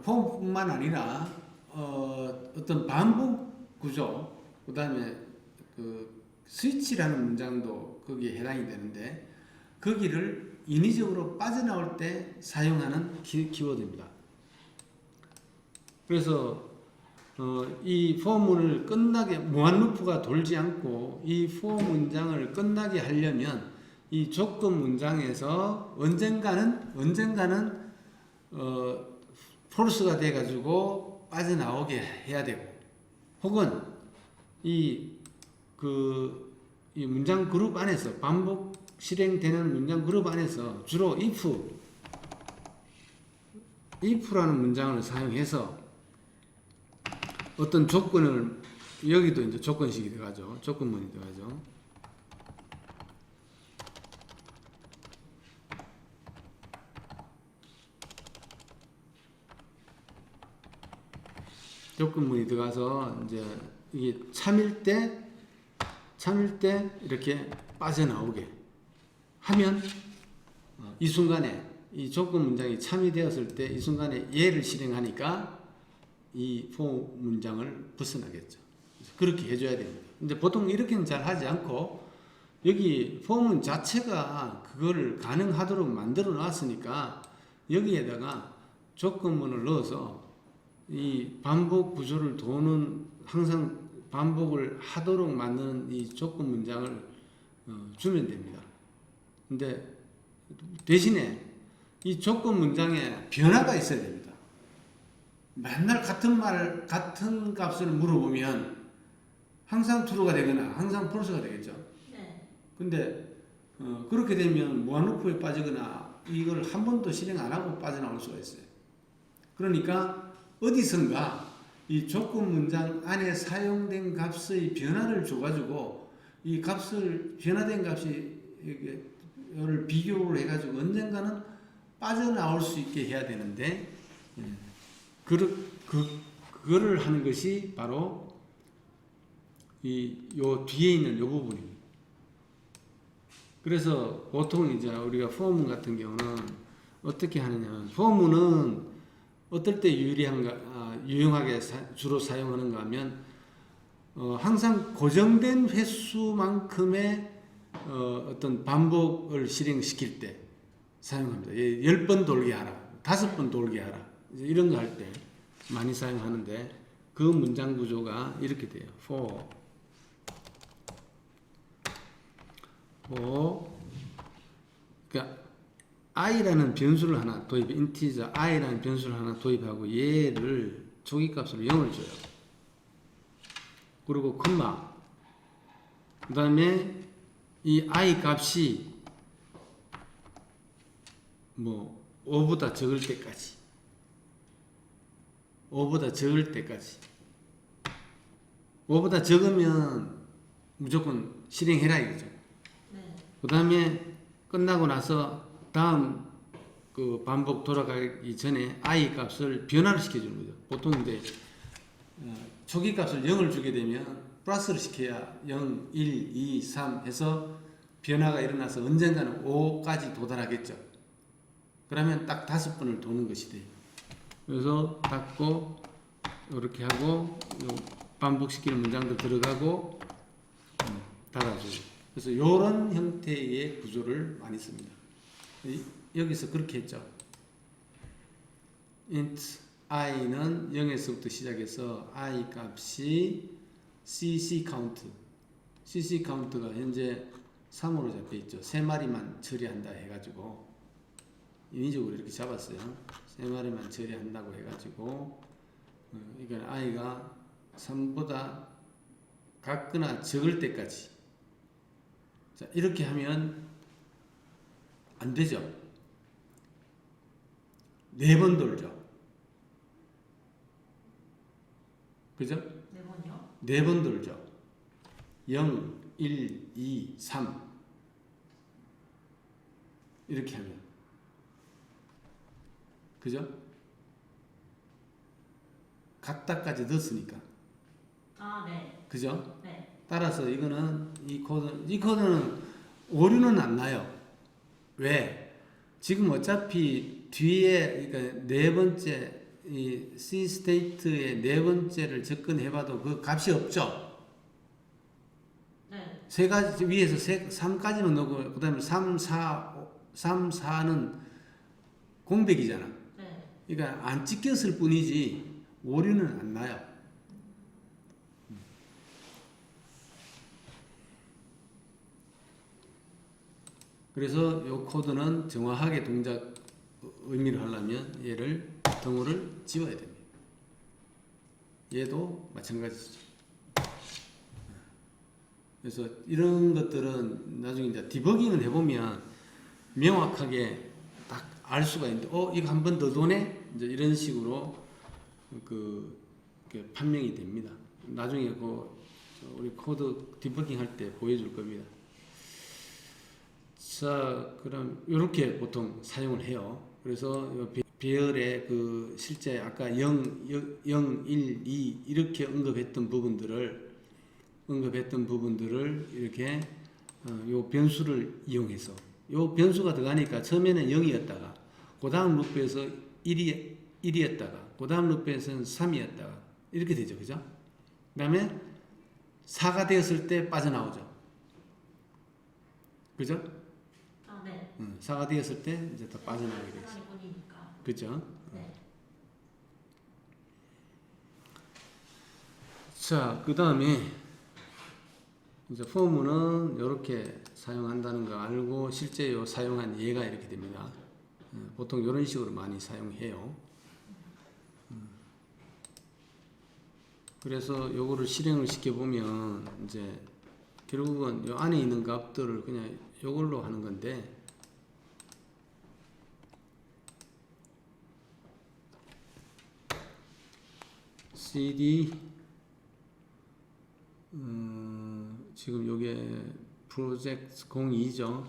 포문뿐만 아니라 어떤 반복 구조, 그 다음에 스위치라는 문장도 거기에 해당이 되는데 거기를 인위적으로 빠져나올 때 사용하는 키워드입니다. 그래서 이 포문을 끝나게 무한 루프가 돌지 않고 이 for 문장을 끝나게 하려면 이 조건 문장에서 언젠가는 false가 돼 가지고 빠져나오게 해야 되고 혹은 이 문장 그룹 안에서 반복 실행되는 문장 그룹 안에서 주로 if라는 문장을 사용해서 어떤 조건을, 여기도 이제 조건식이 들어가죠. 조건문이 들어가죠. 조건문이 들어가서 이제 이게 참일 때 이렇게 빠져나오게 하면 이 순간에 이 조건 문장이 참이 되었을 때 이 순간에 얘를 실행하니까 이 for 문장을 벗어나겠죠. 그렇게 해줘야 됩니다. 근데 보통 이렇게는 잘 하지 않고 여기 for문 자체가 그거를 가능하도록 만들어 놨으니까 여기에다가 조건문을 넣어서 이 반복 구조를 도는, 항상 반복을 하도록 만드는 이 조건 문장을 주면 됩니다. 근데 대신에 이 조건 문장에 변화가 있어야 됩니다. 맨날 같은 값을 물어보면 항상 true가 되거나 항상 false가 되겠죠. 네. 근데 그렇게 되면 무한루프에 빠지거나 이걸 한 번도 실행 안 하고 빠져나올 수가 있어요. 그러니까 어디선가 이 조건 문장 안에 사용된 값의 변화를 줘가지고 이 값을, 변화된 값이 를 비교를 해가지고 언젠가는 빠져나올 수 있게 해야 되는데, 그거를 하는 것이 바로 요 뒤에 있는 요 부분입니다. 그래서 보통 이제 우리가 포문 같은 경우는 어떻게 하느냐, 포문은 어떨 때 유용하게 주로 사용하는가 하면 항상 고정된 횟수만큼의 어떤 반복을 실행시킬 때 사용합니다. 10번 돌게 하라, 5번 돌게 하라, 이런 거 할 때 많이 사용하는데 그 문장 구조가 이렇게 돼요. 그러니까 i라는 변수를 하나 도입, 인티저 i라는 변수를 하나 도입하고 얘를 초기값으로 0을 줘요. 그리고 콤마, 그 다음에 이 i 값이 뭐 5보다 적을 때까지, 5보다 적으면 무조건 실행해라 이거죠. 네. 그 다음에 끝나고 나서 다음 그 반복 돌아가기 전에 i 값을 변화를 시켜주는 거죠. 보통 이제 초기 값을 0을 주게 되면 플러스를 시켜야 0, 1, 2, 3 해서 변화가 일어나서 언젠가는 5까지 도달하겠죠. 그러면 딱 5번을 도는 것이 돼요. 그래서 닫고 이렇게 하고 반복시키는 문장도 들어가고 닫아주고. 그래서 이런 형태의 구조를 많이 씁니다. 여기서 그렇게 했죠. int i는 0에서부터 시작해서 i 값이 cc 카운트가 현재 3으로 잡혀 있죠. 3마리만 처리한다 해가지고 인위적으로 이렇게 잡았어요. 3마리만 처리한다고 해가지고 이건 i가 3보다 같거나 적을 때까지. 자, 이렇게 하면 안 되죠. 4번 돌죠. 그죠? 4번이요? 4번 돌죠. 0, 1, 2, 3 이렇게 하면, 그죠? 같다까지 넣었으니까. 아, 네. 그죠? 네. 따라서 이거는 이 코드는 오류는 안 나요. 왜? 지금 어차피 뒤에, 그러니까 네 번째 이 C 스테이트의 네 번째를 접근해봐도 그 값이 없죠. 네. 세 가지 위에서 3까지만 넣고 그다음에 3, 4는 공백이잖아. 네. 그러니까 안 찍혔을 뿐이지 오류는 안 나요. 그래서 이 코드는 정확하게 동작 의미를 하려면 얘를 등호를 지워야 됩니다. 얘도 마찬가지죠. 그래서 이런 것들은 나중에 이제 디버깅을 해보면 명확하게 딱 알 수가 있는데, 이거 한 번 더 도네? 이제 이런 식으로 그 판명이 됩니다. 나중에 우리 코드 디버깅 할 때 보여줄 겁니다. 자, 그럼 이렇게 보통 사용을 해요. 그래서 배열의 실제 아까 0, 1, 2 이렇게 언급했던 부분들을 이렇게 요 변수를 이용해서, 요 변수가 들어가니까 처음에는 0이었다가 그 다음 루프에서 1이었다가 그 다음 루프에서는 3이었다가 이렇게 되죠. 그죠? 그 다음에 4가 되었을 때 빠져나오죠. 그죠? 아, 네. 4가 되었을 때 이제 더 빠져나오게 되죠. 그죠? 네. 자, 그 다음에 이제 포문은 이렇게 사용한다는 거 알고 실제 사용한 예가 이렇게 됩니다. 보통 이런 식으로 많이 사용해요. 그래서 요거를 실행을 시켜보면 이제 결국은 요 안에 있는 값들을 그냥 요걸로 하는 건데, cd 지금 요게 프로젝트 02죠.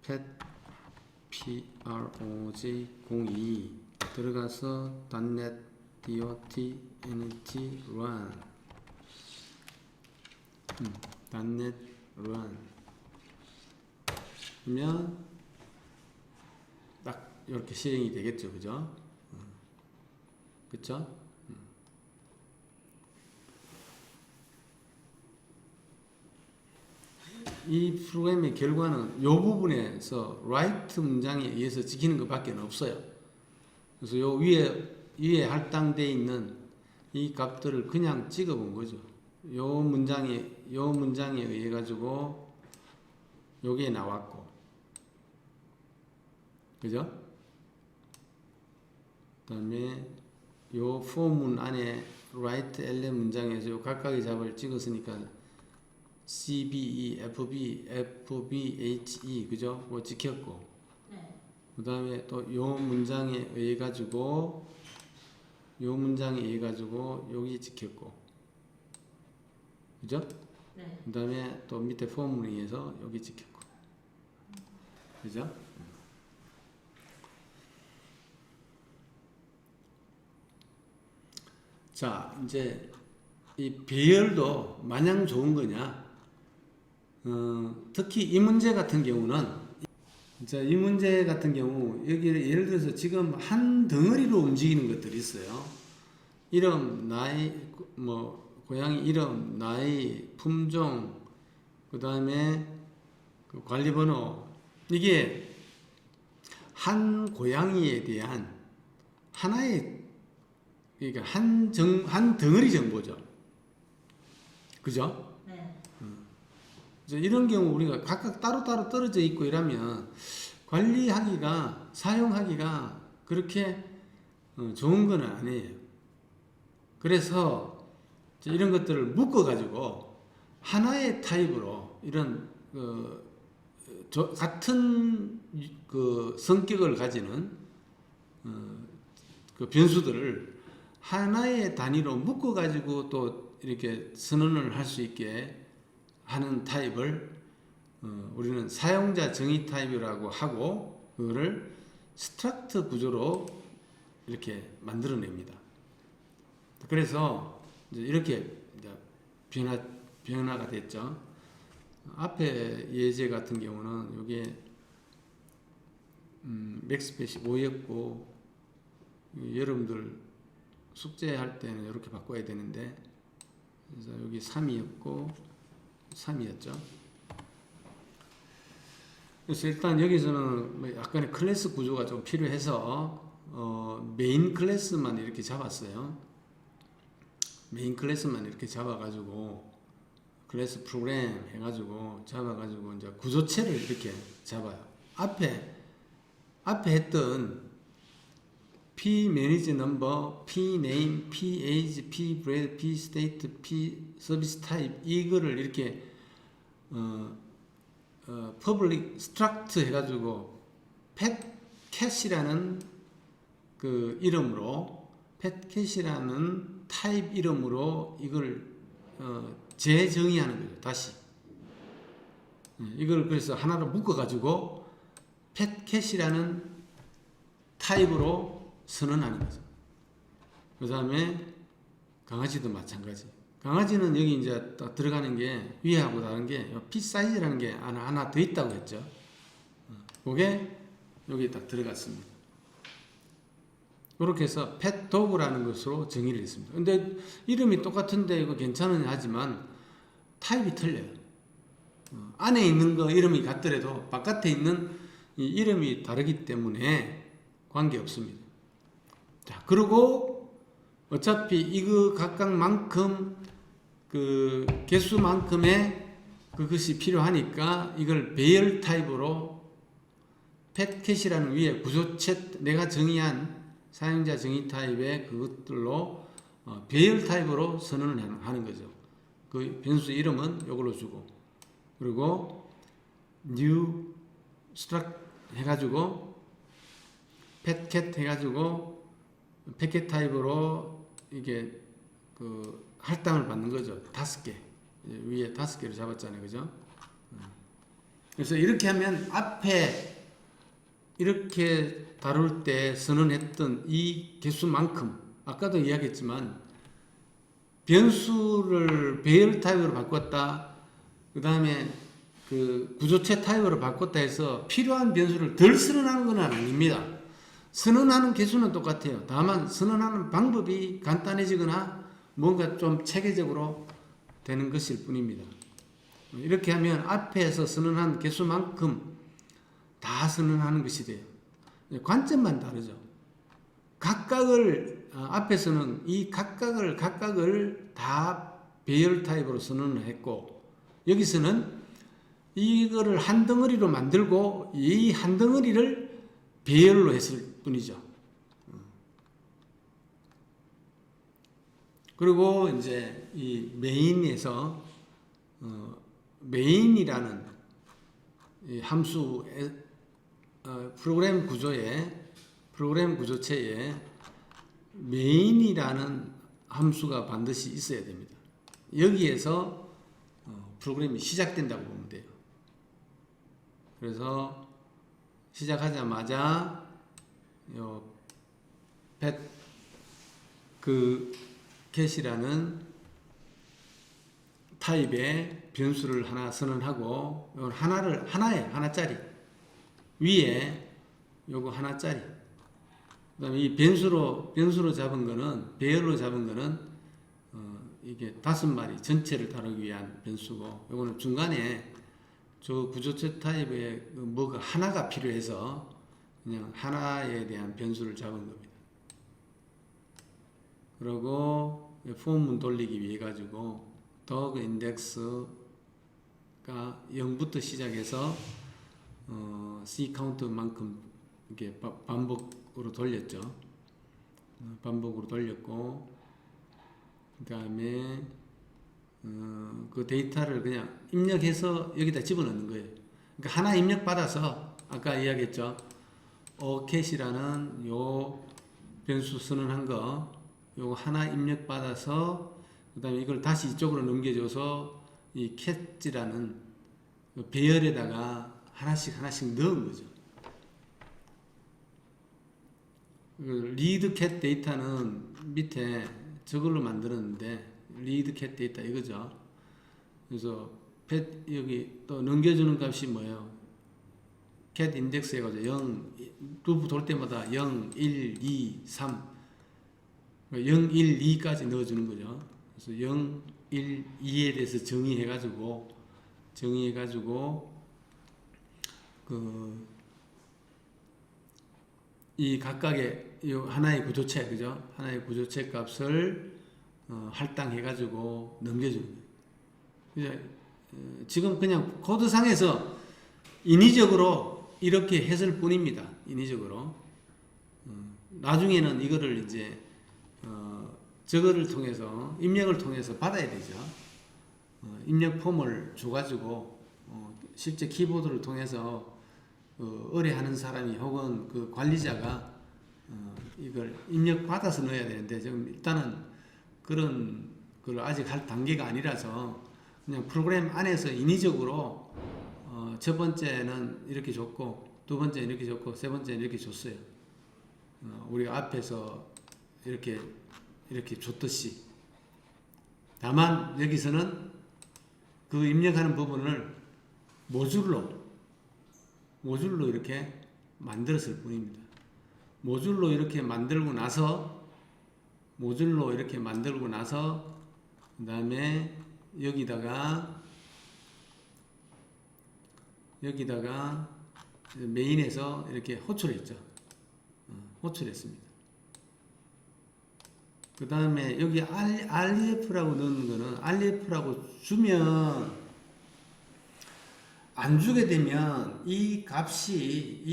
pet proj 02 들어가서 .net dot net run .net run 그러면 딱 이렇게 실행이 되겠죠. 그죠? 그쵸? 이 프로그램의 결과는 이 부분에서 write 문장에 의해서 지키는 것밖에 없어요. 그래서 요 위에 할당되어 있는 이 값들을 그냥 찍어 본 거죠. 요 문장에 의해 가지고 요게 나왔고, 그죠? 그 다음에 요 포문 안에 write lm 문장에서 요 각각의 잡을 찍었으니까 CBE, FB, FBHE, 그죠? 그거 지켰고. 네. 그 다음에 또 요 문장에 의해 가지고, 여기 지켰고. 그죠? 네. 그 다음에 또 밑에 포문에 의해서 여기 지켰고. 그죠? 자, 이제 이 배열도 마냥 좋은 거냐? 특히 이 문제 같은 경우는, 이 문제 같은 경우, 여기 예를 들어서 지금 한 덩어리로 움직이는 것들이 있어요. 이름, 나이, 고양이 이름, 나이, 품종, 그 다음에 관리번호. 이게 한 고양이에 대한 하나의, 그러니까 한 덩어리 정보죠. 그죠? 이런 경우 우리가 각각 따로따로 떨어져 있고 이러면 관리하기가, 사용하기가 그렇게 좋은 건 아니에요. 그래서 이런 것들을 묶어가지고 하나의 타입으로 이런 같은 성격을 가지는 변수들을 하나의 단위로 묶어가지고 또 이렇게 선언을 할 수 있게 하는 타입을 우리는 사용자 정의 타입이라고 하고, 그거를 스트럭트 구조로 이렇게 만들어냅니다. 그래서 이제 이렇게 변화가 됐죠. 앞에 예제 같은 경우는 여기에 맥스펫이 5였고, 여러분들 숙제할 때는 이렇게 바꿔야 되는데, 그래서 여기 3이었고 3이었죠. 그래서 일단 여기서는 약간의 클래스 구조가 좀 필요해서 메인 클래스만 이렇게 잡았어요. 메인 클래스만 이렇게 잡아가지고 클래스 프로그램 해가지고 잡아가지고 이제 구조체를 이렇게 잡아요. 앞에 했던 P 매니지 넘버, P 네임, P 에이지, P 브레드, P 스테이트, P 서비스 타입, 이거를 이렇게 public struct 해가지고 petcat이라는 그 이름으로 petcat이라는 타입 이름으로 이걸 재정의하는 거죠. 다시 이걸 그래서 하나로 묶어가지고 petcat이라는 타입으로 선언하는 거죠. 그 다음에 강아지도 마찬가지. 강아지는 여기 이제 딱 들어가는 게 위하고 다른 게 핏 사이즈라는 게 하나 더 있다고 했죠. 그게 여기 딱 들어갔습니다. 이렇게 해서 펫도그라는 것으로 정의를 했습니다. 근데 이름이 똑같은데 이거 괜찮으냐 하지만 타입이 틀려요. 안에 있는 거 이름이 같더라도 바깥에 있는 이 이름이 다르기 때문에 관계없습니다. 자, 그리고 어차피 이거 각각만큼 그 개수만큼의 그것이 필요하니까 이걸 배열 타입으로 petcat이라는 위에 구조체 내가 정의한 사용자 정의 타입의 그것들로 배열 타입으로 선언을 하는 거죠. 그 변수 이름은 이걸로 주고 그리고 new struct 해가지고 petcat 해가지고 패켓 타입으로 이게 그 할당을 받는 거죠. 5개 위에 5개를 잡았잖아요, 그죠? 그래서 이렇게 하면 앞에 이렇게 다룰 때 선언했던 이 개수만큼 아까도 이야기했지만 변수를 배열 타입으로 바꿨다. 그 다음에 그 구조체 타입으로 바꿨다 해서 필요한 변수를 덜 선언하는 건 아닙니다. 선언하는 개수는 똑같아요. 다만 선언하는 방법이 간단해지거나 뭔가 좀 체계적으로 되는 것일 뿐입니다. 이렇게 하면 앞에서 선언한 개수만큼 다 선언하는 것이 돼요. 관점만 다르죠. 각각을 앞에서는 이 각각을 다 배열 타입으로 선언을 했고 여기서는 이거를 한 덩어리로 만들고 이 한 덩어리를 배열로 했을 뿐이죠. 그리고 이제 이 메인에서 메인이라는 이 함수 프로그램 구조체에 메인이라는 함수가 반드시 있어야 됩니다. 여기에서 프로그램이 시작된다고 보면 돼요. 그래서 시작하자마자 get이라는 타입의 변수를 하나 선언하고 하나짜리 위에 요거 하나짜리 그다음에 이 변수로 잡은 거는 배열로 잡은 거는 이게 5마리 전체를 다루기 위한 변수고 요거는 중간에 저 구조체 타입의 뭐가 하나가 필요해서 그냥 하나에 대한 변수를 잡은 겁니다. 그리고 포문 돌리기 위해 가지고 dog index가 0부터 시작해서 C 카운트만큼 이렇게 반복으로 돌렸죠. 반복으로 돌렸고 그 다음에 그 데이터를 그냥 입력해서 여기다 집어넣는 거예요. 그러니까 하나 입력받아서 아까 이야기했죠. get이라는 요 변수 선언한 거 요거 하나 입력받아서 그 다음에 이걸 다시 이쪽으로 넘겨줘서 이 cat이라는 배열에다가 하나씩 넣은 거죠. 리드 캣 데이터는 밑에 저걸로 만들었는데 리드 캣 데이터 이거죠. 그래서 여기 또 넘겨주는 값이 뭐예요? 캣 인덱스 해가지고 0 루프 돌 때마다 0, 1, 2, 3 0, 1, 2까지 넣어주는 거죠. 그래서 0, 1, 2에 대해서 정의해가지고 이 각각의 이 하나의 구조체, 그죠? 하나의 구조체 값을 할당해가지고 넘겨주는 거예요. 지금 그냥 코드상에서 인위적으로 이렇게 했을 뿐입니다. 인위적으로. 나중에는 이거를 이제 저거를 통해서 입력을 통해서 받아야 되죠. 입력 폼을 줘가지고 실제 키보드를 통해서 의뢰하는 사람이 혹은 그 관리자가 이걸 입력받아서 넣어야 되는데 지금 일단은 그런 걸 아직 할 단계가 아니라서 그냥 프로그램 안에서 인위적으로 첫 번째는 이렇게 줬고 두 번째는 이렇게 줬고 세 번째는 이렇게 줬어요. 우리가 앞에서 이렇게 줬듯이. 다만 여기서는 그 입력하는 부분을 모듈로 이렇게 만들었을 뿐입니다. 모듈로 이렇게 만들고 나서 그 다음에 여기다가 메인에서 이렇게 호출했죠. 호출했습니다. 그 다음에 여기 REF라고 넣는 거는 REF라고 주면 안 주게 되면 이 값이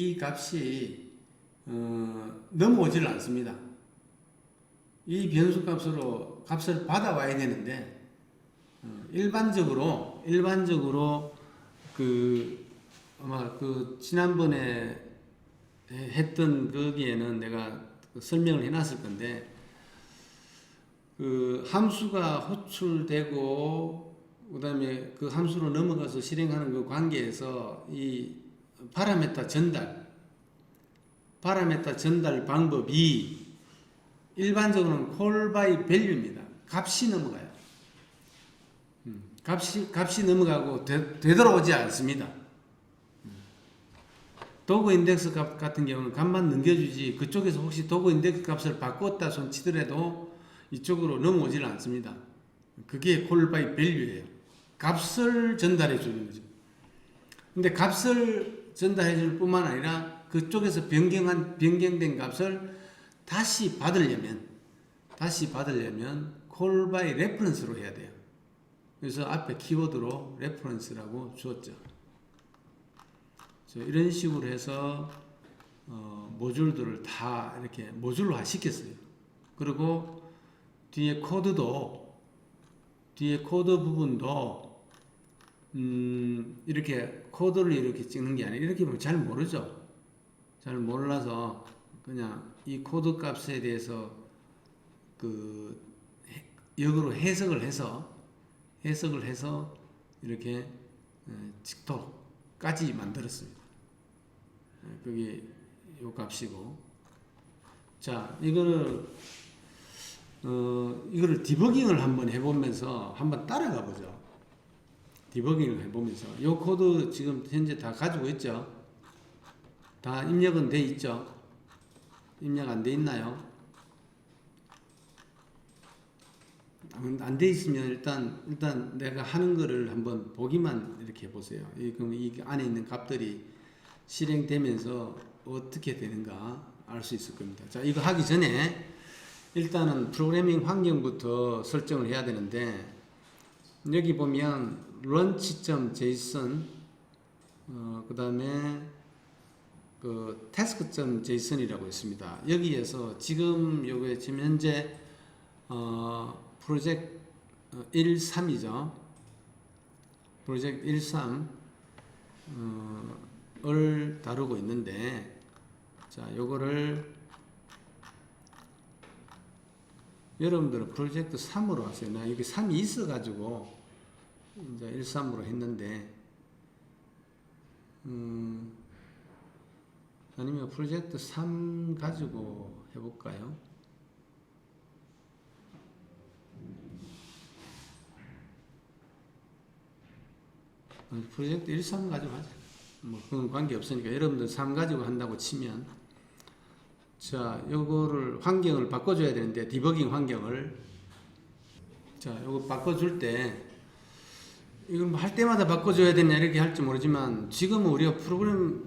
넘어오지를 않습니다. 이 변수 값으로 값을 받아와야 되는데 일반적으로 아마 지난번에 했던 거기에는 내가 설명을 해놨을 건데 함수가 호출되고 그 다음에 그 함수로 넘어가서 실행하는 그 관계에서 이 파라메타 전달 방법이 일반적으로는 call by value입니다. 값이 넘어가요. 값이 넘어가고 되돌아오지 않습니다. 도구 인덱스 값 같은 경우는 값만 넘겨주지 그쪽에서 혹시 도구 인덱스 값을 바꿨다 손 치더라도 이쪽으로 넘어오질 않습니다. 그게 call by value예요. 값을 전달해 주는 거죠. 근데 값을 전달해 줄 뿐만 아니라 그쪽에서 변경된 값을 다시 받으려면 call by reference로 해야 돼요. 그래서 앞에 키워드로 reference라고 주었죠. 이런 식으로 해서 모듈들을 다 이렇게 모듈화 시켰어요. 그리고 뒤에 코드 부분도 이렇게 코드를 이렇게 찍는 게 아니라 이렇게 보면 잘 모르죠. 잘 몰라서 그냥 이 코드 값에 대해서 역으로 해석을 해서 이렇게 찍도록까지 만들었습니다. 그게 요 값이고. 자, 이거를 디버깅을 한번 해보면서 한번 따라가 보죠. 디버깅을 해보면서 요 코드 지금 현재 다 가지고 있죠. 다 입력은 돼 있죠. 입력 안 돼 있나요? 안 돼 있으면 일단 내가 하는 거를 한번 보기만 이렇게 해보세요. 그럼 이 안에 있는 값들이 실행되면서 어떻게 되는가 알 수 있을 겁니다. 자, 이거 하기 전에 일단은 프로그래밍 환경부터 설정을 해야 되는데 여기 보면 launch.json 그 다음에 task.json이라고 있습니다. 여기에서 지금 요게 지금 현재 프로젝트 13이죠. 프로젝트 13을 다루고 있는데 자, 요거를 여러분들은 프로젝트 3으로 하세요. 나 여기 3이 있어가지고 이제 13으로 했는데 아니면 프로젝트 3 가지고 해볼까요? 프로젝트 1, 3 가지고 하자. 뭐 그건 관계 없으니까 여러분들 3 가지고 한다고 치면 자, 요거를 환경을 바꿔줘야 되는데 디버깅 환경을 자, 요거 바꿔줄 때 이걸 뭐 할 때마다 바꿔줘야 되냐 이렇게 할지 모르지만 지금은 우리가 프로그램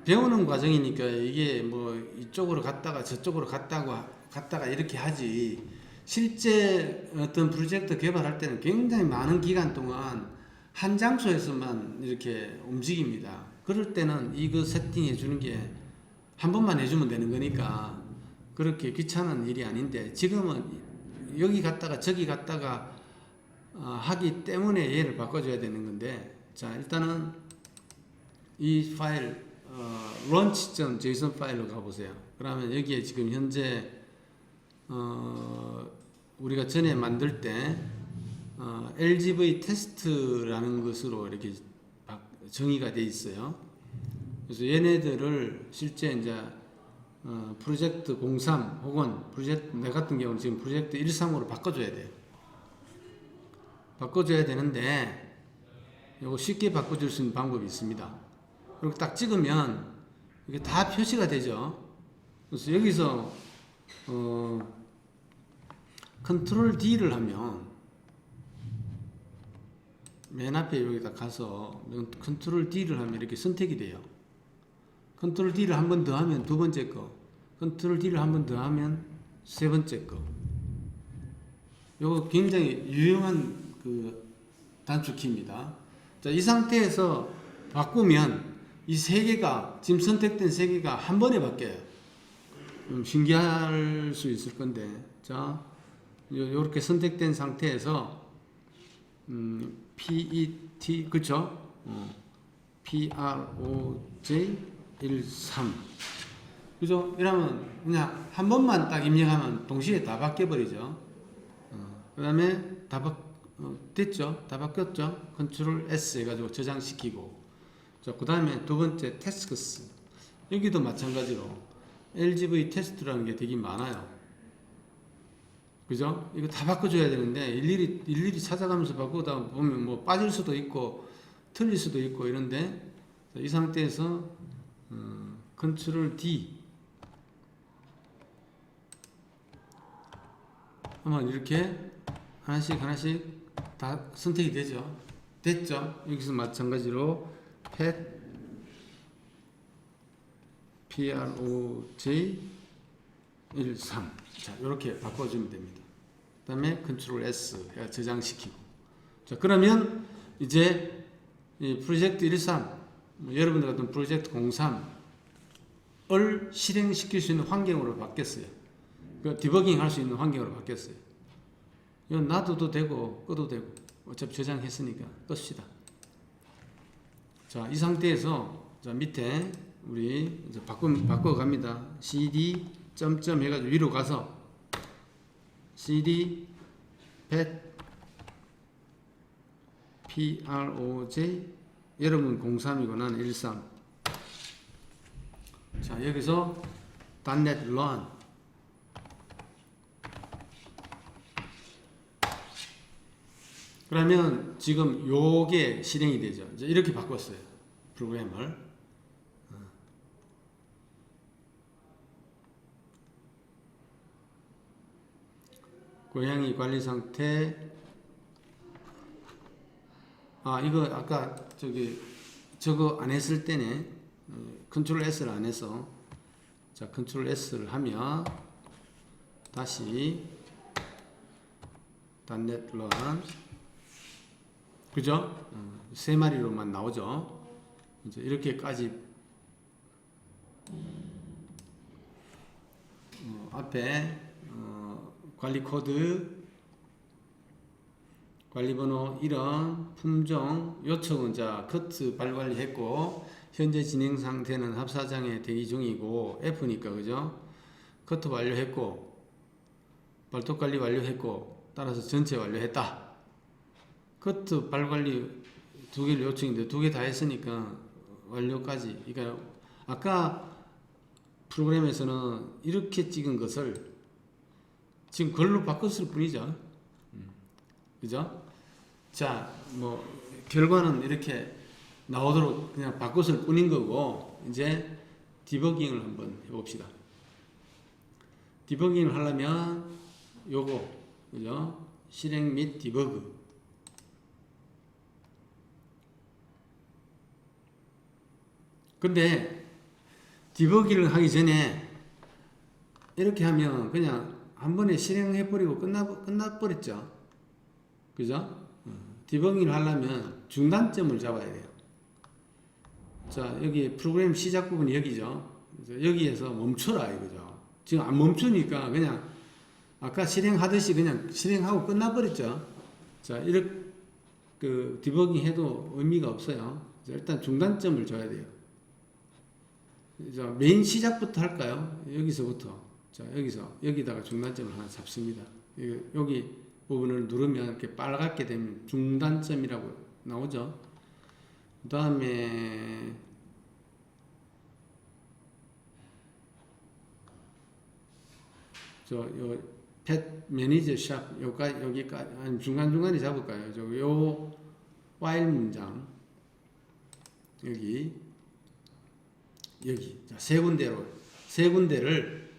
배우는 과정이니까 이게 뭐 이쪽으로 갔다가 저쪽으로 갔다가 이렇게 하지 실제 어떤 프로젝트 개발할 때는 굉장히 많은 기간 동안 한 장소에서만 이렇게 움직입니다. 그럴 때는 이거 세팅해 주는 게 한 번만 해주면 되는 거니까 그렇게 귀찮은 일이 아닌데 지금은 여기 갔다가 저기 갔다가 하기 때문에 얘를 바꿔줘야 되는 건데, 자, 일단은 이 파일, launch.json 파일로 가보세요. 그러면 여기에 지금 현재, 우리가 전에 만들 때, LGV 테스트라는 것으로 이렇게 정의가 되어 있어요. 그래서 얘네들을 실제 이제 프로젝트 03 혹은 프로젝트, 내 같은 경우는 지금 프로젝트 13으로 바꿔줘야 돼요. 바꿔줘야 되는데, 이거 쉽게 바꿔줄 수 있는 방법이 있습니다. 그리고 딱 찍으면 이게 다 표시가 되죠. 그래서 여기서 컨트롤 D를 하면 맨 앞에 여기다 가서 컨트롤 D를 하면 이렇게 선택이 돼요. 컨트롤 D를 한 번 더 하면 두 번째 거, 컨트롤 D를 한 번 더 하면 세 번째 거. 이거 굉장히 유용한 그 단축키입니다. 자, 이 상태에서 바꾸면 이 세 개가, 지금 선택된 세 개가 한 번에 바뀌어요. 좀 신기할 수 있을 건데, 자, 이렇게 선택된 상태에서 PET, 그쵸? PROJ 13. 그죠? 이러면 그냥 한 번만 딱 입력하면 동시에 다 바뀌어버리죠. 그 다음에 됐죠? 다 바뀌었죠? 컨트롤 S 해가지고 저장시키고. 자, 그 다음에 두 번째 태스크스. 여기도 마찬가지로 LGV 테스트라는 게 되게 많아요. 그죠? 이거 다 바꿔줘야 되는데 일일이 찾아가면서 바꾸다 보면 뭐 빠질 수도 있고 틀릴 수도 있고 이런데, 이 상태에서 컨트롤 D 하면 이렇게 하나씩 다 선택이 되죠. 됐죠? 여기서 마찬가지로 pet PROJ 13. 자, 이렇게 바꿔주면 됩니다. 그 다음에 컨트롤 S 저장시키고. 자, 그러면 이제 이 프로젝트 13, 여러분들 같은 프로젝트 03을 실행시킬 수 있는 환경으로 바뀌었어요. 그 디버깅 할 수 있는 환경으로 바뀌었어요. 이건 놔둬도 되고 꺼도 되고 어차피 저장했으니까 끕시다. 자, 이 상태에서 자, 밑에 우리 이제 바꿔갑니다. cd 점점 해가지고 위로 가서 cd pet proj, 여러분 03이고 나는 13. 자, 여기서 .NET run. 그러면 지금 요게 실행이 되죠. 이제 이렇게 바꿨어요. 프로그램을. 고양이 관리 상태. 이거 아까 저거 안 했을 때네. 컨트롤 S를 안 해서. 자, 컨트롤 S를 하면 다시 .NET run. 그죠? 세 마리로만 나오죠. 이제 이렇게까지 앞에 관리 코드, 관리번호 1원, 품종, 요청은 자 커트 발관리했고 현재 진행 상태는 합사장에 대기 중이고 F니까 그죠? 커트 완료했고 발톱 관리 완료했고 따라서 전체 완료했다. 커트 발관리 두 개를 요청인데 두 개 다 했으니까 완료까지. 그러니까 아까 프로그램에서는 이렇게 찍은 것을 지금 글로 바꿨을 뿐이죠. 그죠? 자, 뭐 결과는 이렇게 나오도록 그냥 바꿨을 뿐인 거고, 이제 디버깅을 한번 해봅시다. 디버깅을 하려면 요거, 그죠? 실행 및 디버그. 근데 디버깅을 하기 전에 이렇게 하면 그냥 한 번에 실행해버리고 끝나버렸죠. 그죠? 디버깅을 하려면 중단점을 잡아야 돼요. 자, 여기 프로그램 시작 부분이 여기죠. 여기에서 멈춰라 이거죠. 지금 안 멈추니까 그냥 아까 실행하듯이 그냥 실행하고 끝나버렸죠. 자, 이렇게 그 디버깅 해도 의미가 없어요. 자, 일단 중단점을 줘야 돼요. 자, 메인 시작부터 할까요? 여기서부터. 자, 여기다가 중단점을 하나 잡습니다. 여기 부분을 누르면 이렇게 빨갛게 되면 중단점이라고 나오죠. 그 다음에 펫 매니저 샵 여기까지 한 중간중간에 잡을까요? 요 파일 문장 여기 자, 세 군데를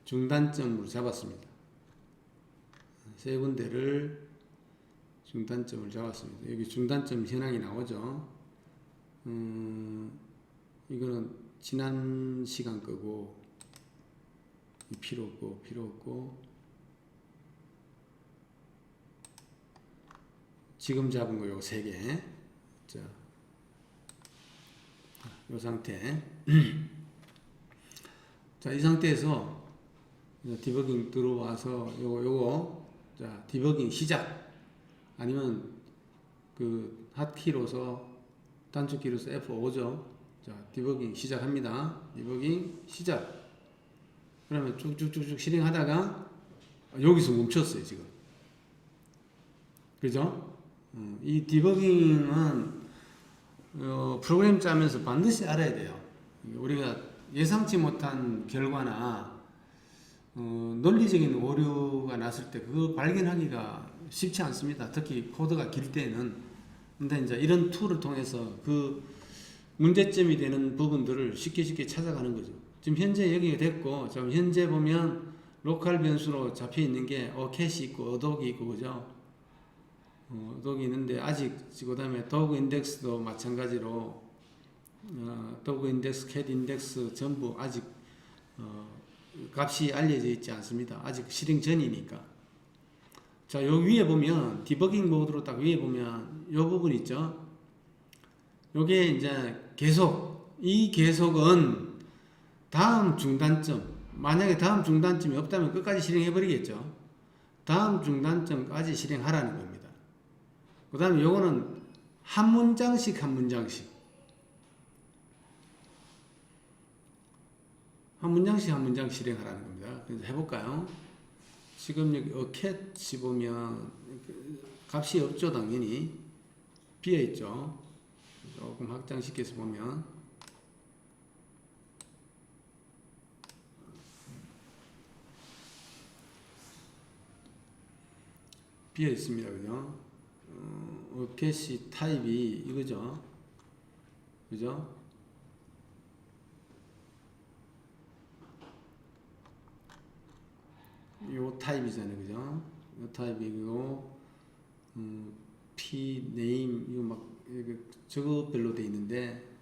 중단점으로 잡았습니다. 세 군데를 중단점을 잡았습니다. 여기 중단점 현황이 나오죠. 이거는 지난 시간 거고 필요 없고 지금 잡은 거 요 세 개. 자, 요 상태. 자, 이 상태에서 디버깅 들어와서 요거 자, 디버깅 시작 아니면 그 핫키로서 단축키로서 F5죠. 자, 디버깅 시작합니다. 디버깅 시작. 그러면 쭉쭉쭉쭉 실행하다가 여기서 멈췄어요, 지금. 그죠? 이 디버깅은 프로그램 짜면서 반드시 알아야 돼요. 우리가 예상치 못한 결과나 논리적인 오류가 났을 때 그거 발견하기가 쉽지 않습니다. 특히 코드가 길 때는. 근데 이제 이런 툴을 통해서 그 문제점이 되는 부분들을 쉽게 찾아가는 거죠. 지금 현재 여기가 됐고, 지금 현재 보면 로컬 변수로 잡혀 있는 게 캐시 있고 어독이 있고 그죠? 어독이 있는데 아직 그 다음에 도그 인덱스도 마찬가지로 도그 인덱스, 캣 인덱스 전부 아직 값이 알려져 있지 않습니다. 아직 실행 전이니까. 자, 요 위에 보면 디버깅 모드로 딱 위에 보면 요 부분 있죠. 요게 이제 이 계속은 다음 중단점, 만약에 다음 중단점이 없다면 끝까지 실행해 버리겠죠. 다음 중단점까지 실행하라는 겁니다. 그 다음에 요거는 한 문장씩 실행하라는 겁니다. 그래서 해볼까요? 지금 여기 캣이 보면 값이 없죠, 당연히. 비어있죠. 조금 확장시켜서 보면 비어있습니다. 그죠? 캣이 타입이 이거죠. 그죠? 요 타입이잖아요. 그죠? 요 타입이고, P, 네임, 이거 막, 저거별로 돼 있는데,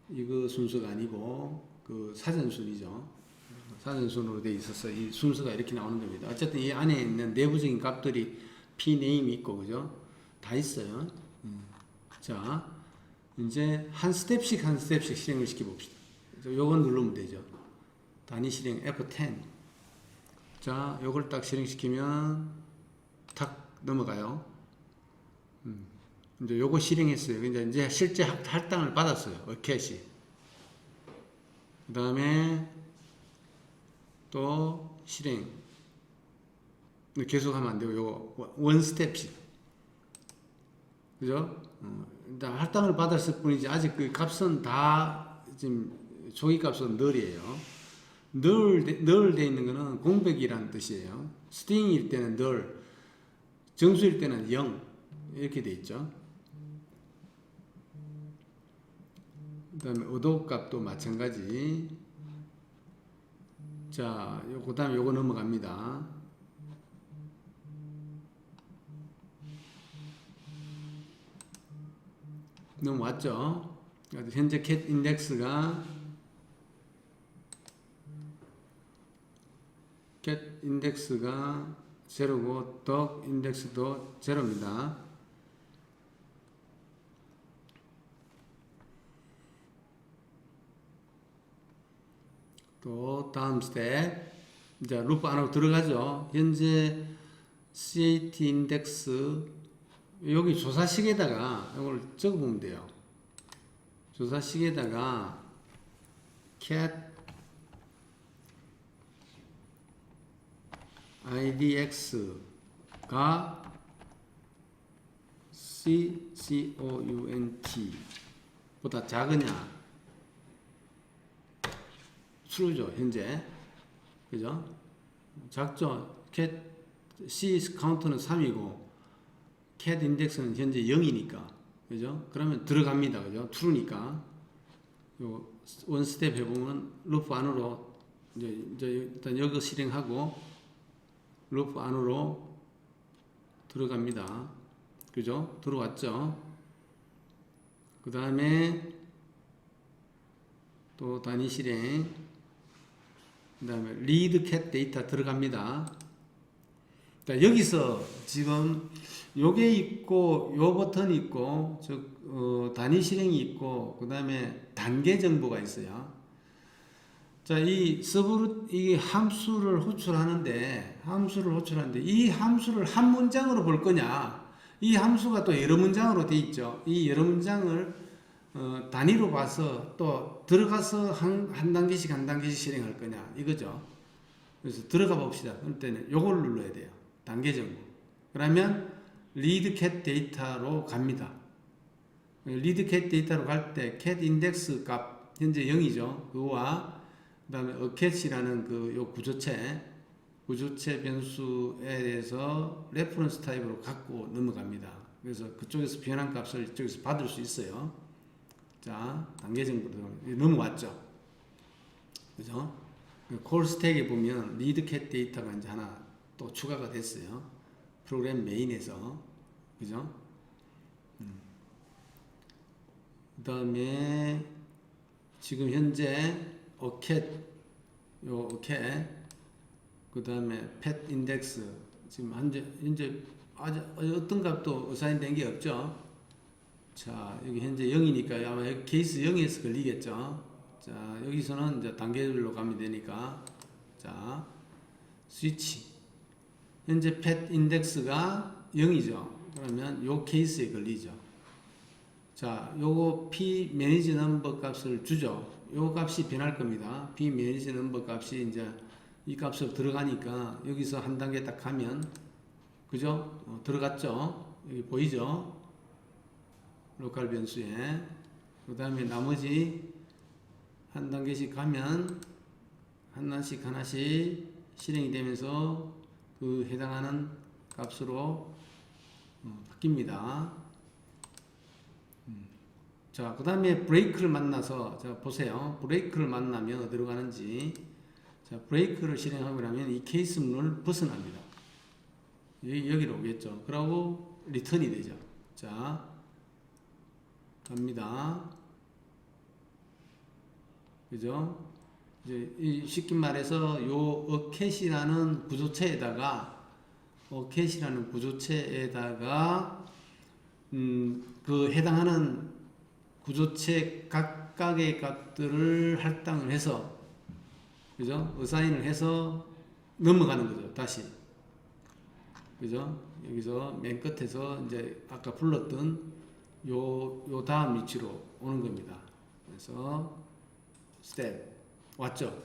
이거 순서가 아니고, 그 사전순이죠. 사전순으로 돼 있어서 이 순서가 이렇게 나오는 겁니다. 어쨌든 이 안에 있는 내부적인 값들이 P, 네임이 있고, 그죠? 다 있어요. 자, 이제 한 스텝씩 실행을 시켜봅시다. 요건 누르면 되죠. 단위 실행 F10. 자, 요걸 딱 실행시키면 탁 넘어가요. 이제 요거 실행했어요. 이제 실제 할당을 받았어요. 캣이. 그 다음에 또 실행. 계속 하면 안 되고, 요거 원 스텝씩. 그죠? 일단 할당을 받았을 뿐이지, 아직 그 값은 다 지금 초기 값은 널이에요. 널 돼 있는 거는 공백이라는 뜻이에요. 스트링일 때는 널, 정수일 때는 0 이렇게 돼 있죠. 그다음에 어도 값도 마찬가지. 자, 그다음에 요거 넘어갑니다. 넘어왔죠. 현재 캣 인덱스가 제로고 덕 인덱스도 제로입니다. 또 다음 스텝 이제 루프 안으로 들어가죠. 현재 CAT 인덱스 여기 조사식에다가 이걸 적어보면 돼요. 조사식에다가 cat idx가 count 보다 작으냐 true죠 현재. 그죠? 작죠. cat c 카운트는 3이고 cat 인덱스는 현재 0이니까. 그죠? 그러면 들어갑니다. 그죠? true니까. 요 원 스텝 해보면 루프 안으로 이제 일단 여기 실행하고 루프 안으로 들어갑니다. 그죠? 들어왔죠? 그 다음에 또 단위 실행, 그 다음에 read cat 데이터 들어갑니다. 그러니까 여기서 지금 요게 있고 요 버튼이 있고 단위 실행이 있고 그 다음에 단계 정보가 있어요. 자, 이 함수를 호출하는데 이 함수를 한 문장으로 볼 거냐, 이 함수가 또 여러 문장으로 돼 있죠. 이 여러 문장을 단위로 봐서 또 들어가서 한 단계씩 실행할 거냐 이거죠. 그래서 들어가 봅시다. 그럴 때는 요걸 눌러야 돼요. 단계 정보. 그러면 read cat 데이터로 갑니다. read cat 데이터로 갈 때 cat 인덱스 값 현재 0이죠. 그거와 그다음에 cat이라는 요 구조체 변수에 대해서 레퍼런스 타입으로 갖고 넘어갑니다. 그래서 그쪽에서 변환 값을 이쪽에서 받을 수 있어요. 자, 단계 정보로 넘어왔죠. 그죠? 콜 스택에 보면 read cat 데이터가 이제 하나 또 추가가 됐어요. 프로그램 메인에서. 그죠? 그 다음에 지금 현재 cat 그 다음에 pet 인덱스 지금 현재 아주 어떤 값도 어사인 된 게 없죠. 자, 여기 현재 0이니까 아마 여기 케이스 0에서 걸리겠죠. 자, 여기서는 이제 단계별로 가면 되니까. 자, 스위치. 현재 pet 인덱스가 0이죠. 그러면 요 케이스에 걸리죠. 자, 요거 p 매니지 넘버 값을 주죠. 요 값이 변할 겁니다. p 매니지 넘버 값이 이제 이 값으로 들어가니까 여기서 한 단계 딱 가면 그죠? 들어갔죠? 여기 보이죠? 로컬 변수에. 그 다음에 나머지 한 단계씩 가면 하나씩 실행이 되면서 그 해당하는 값으로 바뀝니다. 자, 그 다음에 브레이크를 만나서 자 보세요. 브레이크를 만나면 어디로 가는지. 자, 브레이크를 실행하고 나면 이 케이스 문을 벗어납니다. 여기로 오겠죠. 그러고 리턴이 되죠. 자, 갑니다. 그죠? 이제 쉽게 말해서 요 어캣이라는 구조체에다가 그 해당하는 구조체 각각의 값들을 할당을 해서 그죠? 어사인을 해서 넘어가는 거죠. 다시. 그죠? 여기서 맨 끝에서 이제 아까 불렀던 요 다음 위치로 오는 겁니다. 그래서 스텝 왔죠.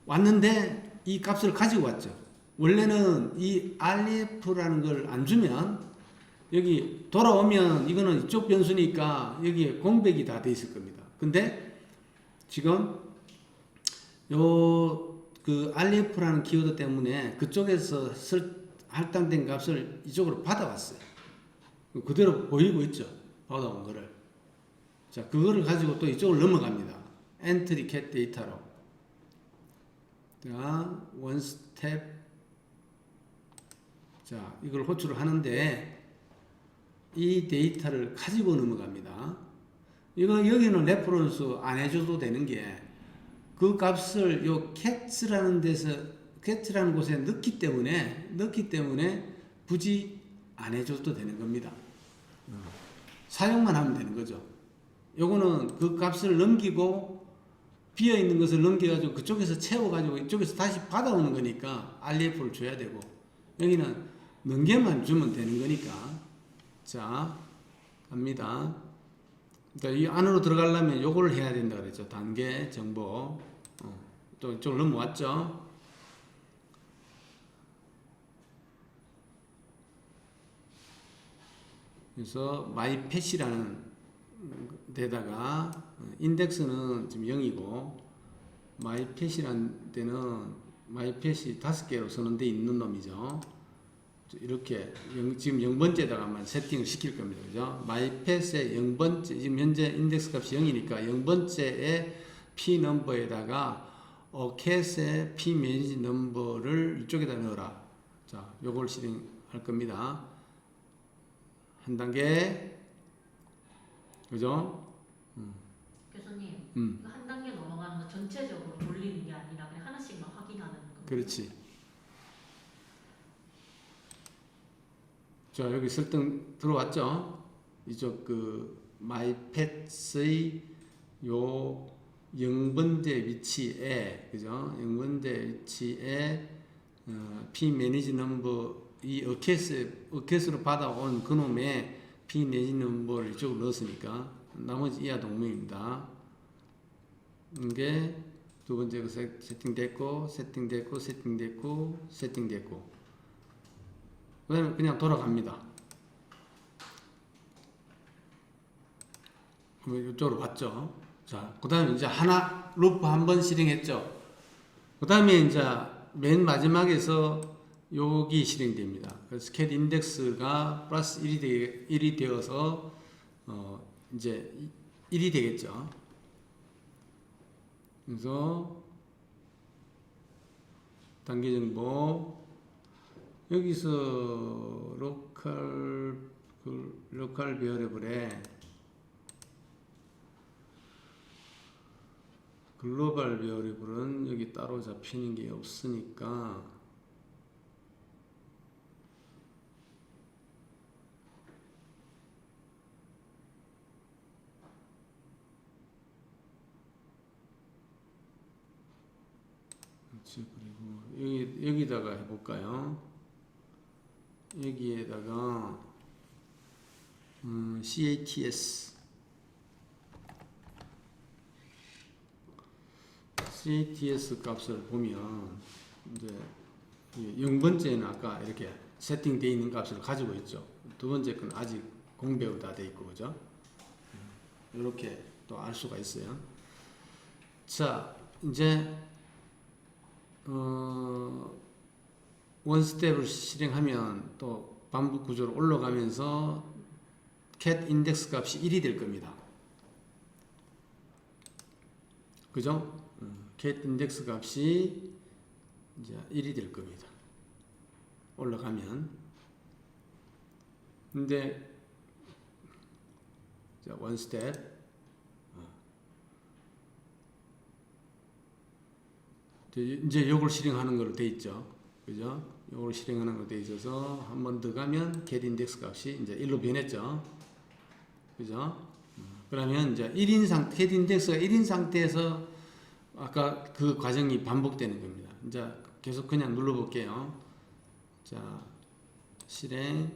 왔는데 이 값을 가지고 왔죠. 원래는 이 RF라는 걸 안 주면 여기 돌아오면 이거는 이쪽 변수니까 여기에 공백이 다 돼 있을 겁니다. 근데 지금 그 RF라는 키워드 때문에 그쪽에서 할당된 값을 이쪽으로 받아왔어요. 그대로 보이고 있죠. 받아온 거를. 자, 그거를 가지고 또 이쪽으로 넘어갑니다. 엔트리 캣 데이터로. 자, 원 스텝. 자, 이걸 호출을 하는데 이 데이터를 가지고 넘어갑니다. 여기는 레퍼런스 안 해줘도 되는 게 그 값을 요 cat라는 곳에 넣기 때문에 굳이 안 해줘도 되는 겁니다. 사용만 하면 되는 거죠. 요거는 그 값을 넘기고 비어있는 것을 넘겨가지고 그쪽에서 채워가지고 이쪽에서 다시 받아오는 거니까 RF를 줘야 되고 여기는 넘겨만 주면 되는 거니까. 자, 갑니다. 그러니까 이 안으로 들어가려면 요걸 해야 된다 그랬죠. 단계, 정보. 또 이쪽으로 넘어왔죠. 그래서 마이펫이라는 데다가 인덱스는 지금 0이고 마이펫이라는 데는 마이펫이 5개로 선언되어 있는 놈이죠. 이렇게 지금 0번째에다가만 세팅을 시킬 겁니다. 그죠? 마이펫의 0번째, 지금 현재 인덱스 값이 0이니까 0번째의 P 넘버에다가 어캣의 P 매니지 넘버를 이쪽에다 넣어라. 자, 요걸 실행할 겁니다. 한 단계. 그죠? 교수님, 이거 한 단계 넘어가는 거 전체적으로 돌리는 게 아니라 그냥 하나씩만 확인하는 거. 그렇지. 자, 여기 설정 들어왔죠? 이쪽 그 마이펫의 요 0번째 위치에, 그죠? 0번째 위치에 P 매니지 넘버 이 어켓으로 받아온 그놈의 P 매니지 넘버를 이쪽으로 넣었으니까 나머지 이하 동명입니다. 이게 두 번째 거 세팅됐고 그 다음에 그냥 돌아갑니다. 이쪽으로 왔죠. 자, 그 다음에 이제 하나, 루프 한 번 실행했죠. 그 다음에 이제 맨 마지막에서 여기 실행됩니다. 그래서 cat 인덱스가 플러스 1이 되어서, 이제 1이 되겠죠. 그래서, 단계 정보, 여기서 로컬 베어리블에 글로벌 베어리블은 여기 따로 잡히는 게 없으니까 그렇지. 그리고 여기다가 해볼까요? 여기에다가 CATS 값을 보면 이제 0번째는 아까 이렇게 세팅되어 있는 값을 가지고 있죠. 두 번째 건 아직 공배로 다 되어 있고, 그죠? 이렇게 또 알 수가 있어요. 자, 이제 원 스텝을 실행하면 또 반복 구조로 올라가면서 cat 인덱스 값이 1이 될 겁니다. 그죠? cat 인덱스 값이 이제 1이 될 겁니다. 올라가면. 근데 자, 원 스텝 이제 이걸 실행하는 걸로 돼 있죠. 그죠? 이걸 실행하는 걸로 돼 있어서 한 번 더 가면 get 인덱스 값이 이제 1로 변했죠. 그죠? 그러면 이제 1인 상태, get 인덱스가 1인 상태에서 아까 그 과정이 반복되는 겁니다. 이제 계속 그냥 눌러볼게요. 자, 실행,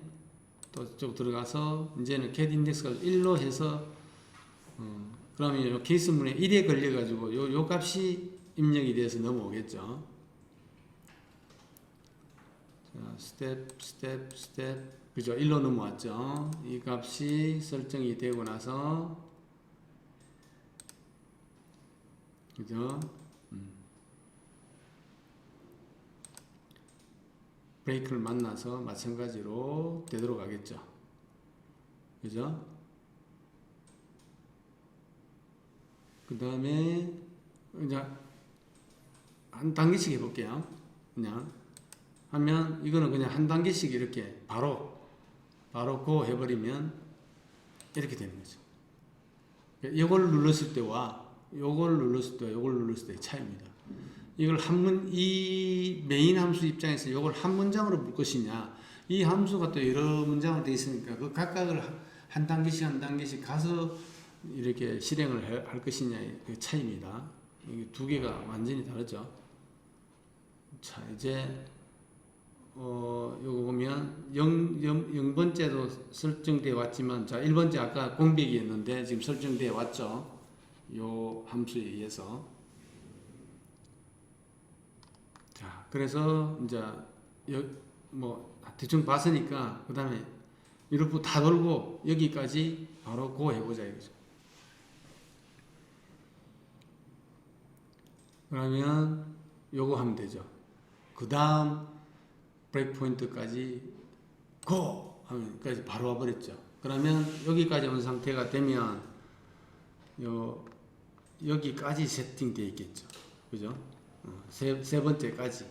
또 이쪽 들어가서 이제는 get 인덱스가 1로 해서 그러면 요 케이스문에 1에 걸려가지고 요 값이 입력이 돼서 넘어오겠죠. 자, 스텝, 그죠? 1로 넘어왔죠. 이 값이 설정이 되고 나서, 그죠? 브레이크를 만나서 마찬가지로 되돌아가겠죠. 그죠? 그 다음에, 이제, 한 단계씩 해볼게요. 그냥 하면 이거는 그냥 한 단계씩 이렇게 바로 고 해버리면 이렇게 되는 거죠. 이걸 눌렀을 때와 요걸 눌렀을 때의 차이입니다. 이걸 이 메인 함수 입장에서 이걸 한 문장으로 볼 것이냐, 이 함수가 또 여러 문장으로 되어 있으니까 그 각각을 한 단계씩 가서 이렇게 실행을 할 것이냐의 그 차이입니다. 이게 두 개가 완전히 다르죠. 자, 이제 요거 보면 0번째도 설정되어 왔지만, 자, 1번째 아까 공백이었는데 지금 설정되어 왔죠. 요 함수에 의해서. 자, 그래서 이제 뭐 대충 봤으니까 그 다음에 이렇게 다 돌고 여기까지 바로 고 해보자 이거죠. 그러면 요거 하면 되죠. 그 다음 브레이크 포인트까지 고 하면까지 바로 와버렸죠. 그러면 여기까지 온 상태가 되면 여기까지 세팅되어 있겠죠. 그죠? 세 번째까지.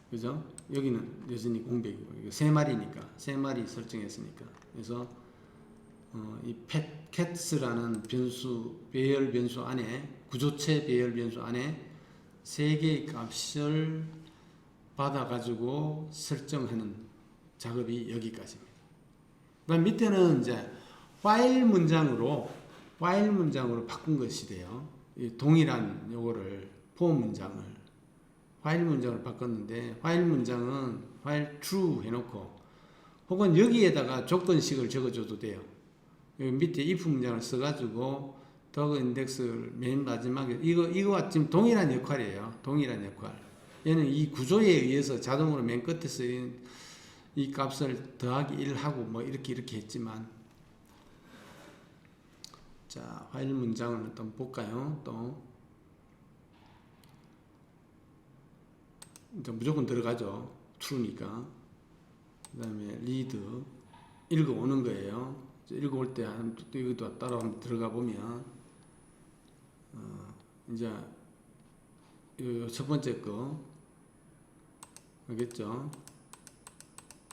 그죠? 여기는 여전히 공백이고, 이거 세 마리니까, 세 마리 설정했으니까. 그래서, 이 캣스라는 변수, 배열 변수 안에, 구조체 배열 변수 안에 세 개의 값을 받아가지고 설정하는 작업이 여기까지입니다. 그 다음 밑에는 이제 파일 문장으로 바꾼 것이 돼요. 동일한 요거를 폼 문장을 파일 문장을 바꿨는데, 파일 문장은 파일 true 해놓고 혹은 여기에다가 조건식을 적어줘도 돼요. 여기 밑에 if 문장을 써가지고 더그 인덱스를 맨 마지막에 이거와 지금 동일한 역할이에요. 동일한 역할. 얘는 이 구조에 의해서 자동으로 맨 끝에서 이 값을 더하기 1하고 뭐 이렇게 했지만, 자, 파일 문장을 일단 볼까요? 또 이제 무조건 들어가죠. true니까. 그 다음에 read 읽어오는 거예요. 읽어올 때 이것도 따로 한번 들어가 보면 이제 첫 번째 거 알겠죠?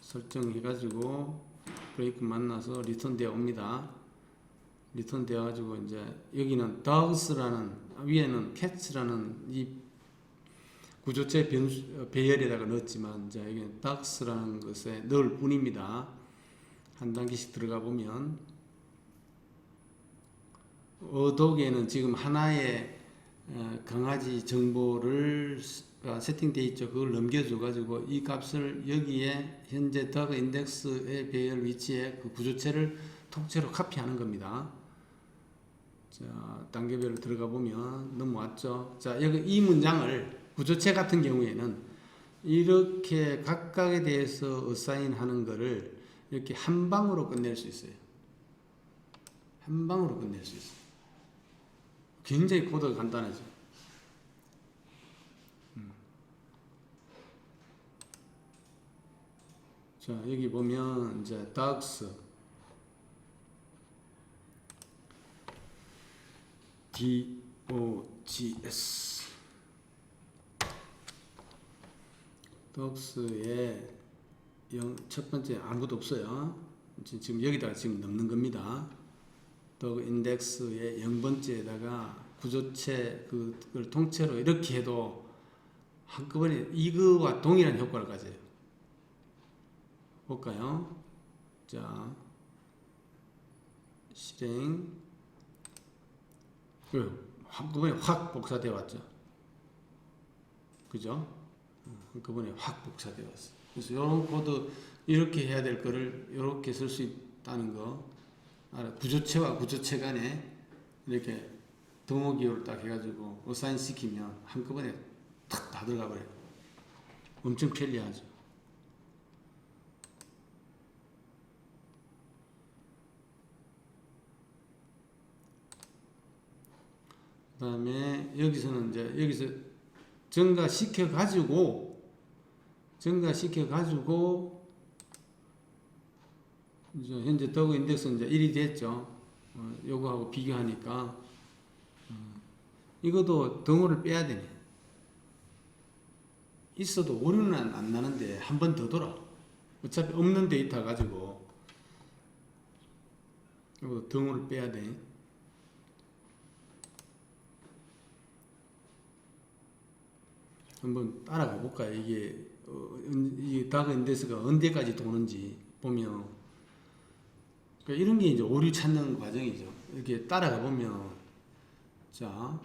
설정해가지고 브레이크 만나서 리턴 되어 옵니다. 리턴 되어 가지고 이제 여기는 dogs라는, 위에는 cats라는 이 구조체 배열에다가 넣었지만, 이제 여기는 dogs라는 것에 넣을 뿐입니다. 한 단계씩 들어가 보면 어독에는 지금 하나의 강아지 정보를 세팅되어 있죠. 그걸 넘겨줘 가지고 이 값을 여기에 현재 dog 인덱스의 배열 위치에 그 구조체를 통째로 카피하는 겁니다. 자, 단계별로 들어가 보면 넘어왔죠. 자, 여기 이 문장을 구조체 같은 경우에는 이렇게 각각에 대해서 어사인 하는 거를 이렇게 한 방으로 끝낼 수 있어요. 한 방으로 끝낼 수 있어요. 굉장히 코드가 간단하죠. 자, 여기 보면 이제 dogs dogs dogs에 첫 번째 아무것도 없어요. 지금 여기다가 지금 넣는 겁니다. dog 인덱스의 0번째에다가 구조체 그걸 통째로 이렇게 해도 한꺼번에 이거와 동일한 효과를 가져요. 볼까요? 자, 실행 한꺼번에 확 복사되어 왔죠. 그죠? 한꺼번에 확 복사되어 왔어. 그래서 이런 코드 이렇게 해야 될 거를 이렇게 쓸 수 있다는 거 알아. 구조체와 구조체 간에 이렇게 등호 기호를 딱 해가지고 어사인 시키면 한꺼번에 탁 다 들어가 버려요. 엄청 편리하죠. 그 다음에 여기서는 이제 여기서 증가시켜 가지고 이제 현재 더그 인덱스는 이제 1이 됐죠. 요거하고 비교하니까 이것도 등호를 빼야 되네. 있어도 오류는 안 나는데 한 번 더 돌아. 어차피 없는 데이터 가지고 이거 등호를 빼야 돼. 한번 따라가 볼까요? 이게 이 다그 인덱스가 언제까지 도는지 보면, 그러니까 이런 게 이제 오류 찾는 과정이죠. 이렇게 따라가 보면, 자,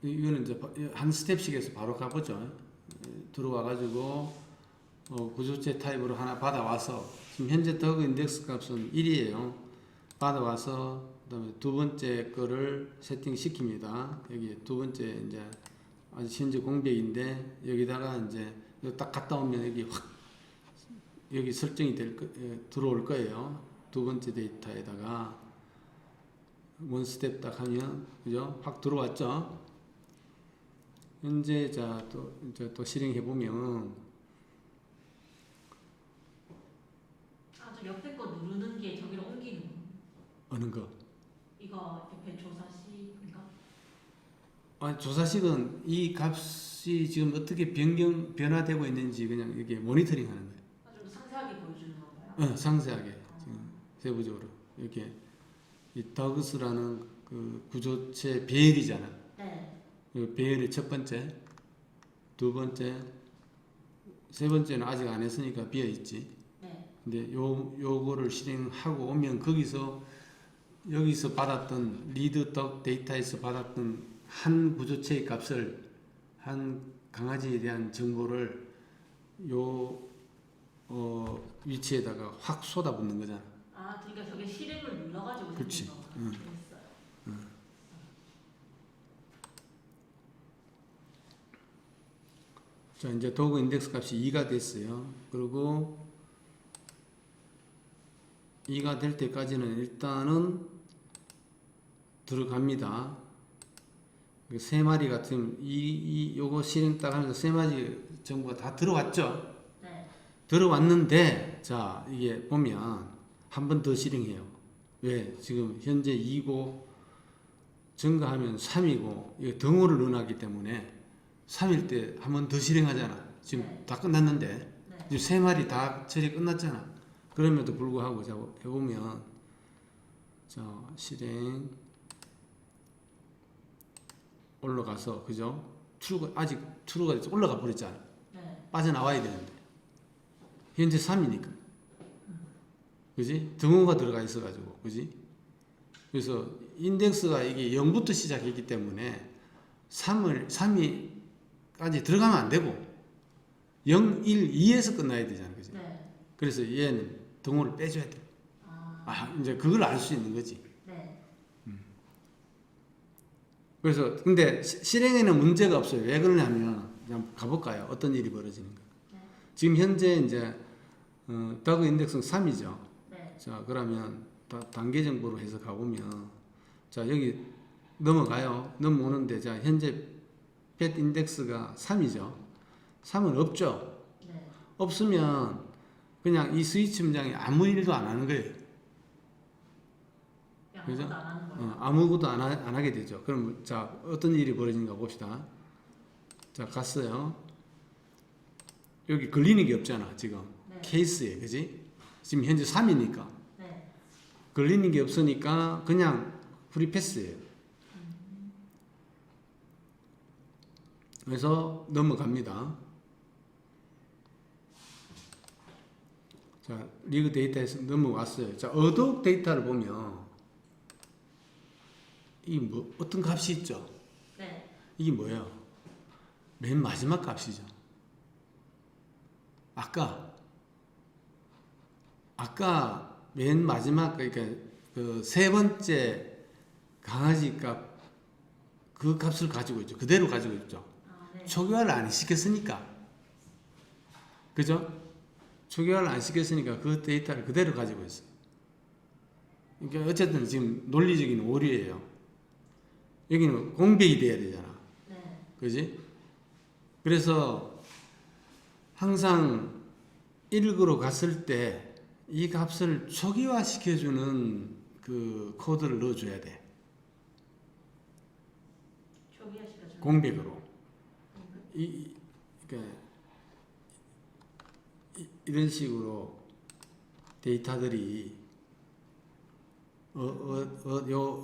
이거는 이제 한 스텝씩 해서 바로 가보죠. 들어와 가지고 구조체 타입으로 하나 받아와서 지금 현재 더그 인덱스 값은 1이에요. 받아와서 그다음에 두 번째 거를 세팅시킵니다. 여기 두 번째 이제 아직 현재 공백인데 여기다가 이제 이거 딱 갔다 오면 여기 확 여기 설정이 들어올 거예요. 두 번째 데이터에다가 원 스텝 딱 하면 그죠? 확 들어왔죠. 현재 자 또 실행해 보면 저 옆에 거 누르는 게 저기로 옮기는 거. 어느 거? 이거 옆에 조사식인가? 아니, 조사식은 이 값이 지금 어떻게 변화되고 있는지 그냥 이렇게 모니터링 하는 거예요. 좀 상세하게 보여주는 건가요? 상세하게 지금 세부적으로 이렇게 이 더그스라는 그 구조체 배열이잖아. 네. 그 배열의 첫 번째, 두 번째, 세 번째는 아직 안 했으니까 비어 있지. 네. 근데 요거를 실행하고 오면 여기서 받았던 리드 덕 데이터에서 받았던 한 구조체의 값을 한 강아지에 대한 정보를 위치에다가 확 쏟아붓는 거잖아. 그러니까 저게 실행을 눌러가지고 그렇지. 생긴 거. 그랬어요. 자, 이제 도구 인덱스 값이 2가 됐어요. 그리고 2가 될 때까지는 일단은 들어갑니다. 세 마리가 지금 요거 실행 딱 하면서 세 마리 정보가 다 들어왔죠? 네. 들어왔는데, 자, 이게 보면 한 번 더 실행해요. 왜? 지금 현재 2고 증가하면 3이고, 이거 등호를 넣어놨기 때문에 3일 때 한 번 더 실행하잖아. 지금 네. 다 끝났는데, 네. 지금 세 마리 다 처리 끝났잖아. 그럼에도 불구하고, 자, 해보면, 자, 실행, 올라가서, 그죠? 아직 트루가 올라가 버렸잖아. 네. 빠져나와야 되는데. 현재 3이니까. 그지? 등호가 들어가 있어가지고, 그지? 그래서 인덱스가 이게 0부터 시작했기 때문에 3이까지 들어가면 안 되고 0, 1, 2에서 끝나야 되잖아. 그지? 네. 그래서 얘는 등호를 빼줘야 돼. 이제 그걸 알 수 있는 거지. 네. 그래서 근데 실행에는 문제가 없어요. 왜 그러냐면 그냥 가볼까요? 어떤 일이 벌어지는가. 네. 지금 현재 이제 더그 인덱스는 3이죠. 네. 자, 그러면 단계 정보로 해서 가보면 자, 여기 넘어가요. 넘어오는데 자, 현재 펫 인덱스가 3이죠. 3은 없죠. 네. 없으면 그냥 이 스위치 문장이 아무 일도 안 하는 거예요. 그죠? 아무것도 안 하는 거예요. 아무것도 안 하게 되죠. 그럼 자, 어떤 일이 벌어지는가 봅시다. 자, 갔어요. 여기 걸리는 게 없잖아, 지금. 네. 케이스에, 그지? 지금 현재 3이니까. 네. 걸리는 게 없으니까 그냥 프리패스예요. 그래서 넘어갑니다. 자, 리그 데이터에서 넘어왔어요. 자, 어독 데이터를 보면 이 어떤 값이 있죠? 네. 이게 뭐예요? 맨 마지막 값이죠. 아까 맨 마지막 그러니까 그 세 번째 강아지 값 그 값을 가지고 있죠. 그대로 가지고 있죠. 네. 초기화를 안 시켰으니까. 그죠? 초기화를 안 시켰으니까 그 데이터를 그대로 가지고 있어요. 그러니까 어쨌든 지금 논리적인 오류예요. 여기는 공백이 돼야 되잖아. 네. 그지? 그래서 항상 1으로 갔을 때 이 값을 초기화 시켜주는 그 코드를 넣어줘야 돼. 초기화 시켜주는 공백으로. 그러니까 이런 식으로 데이터들이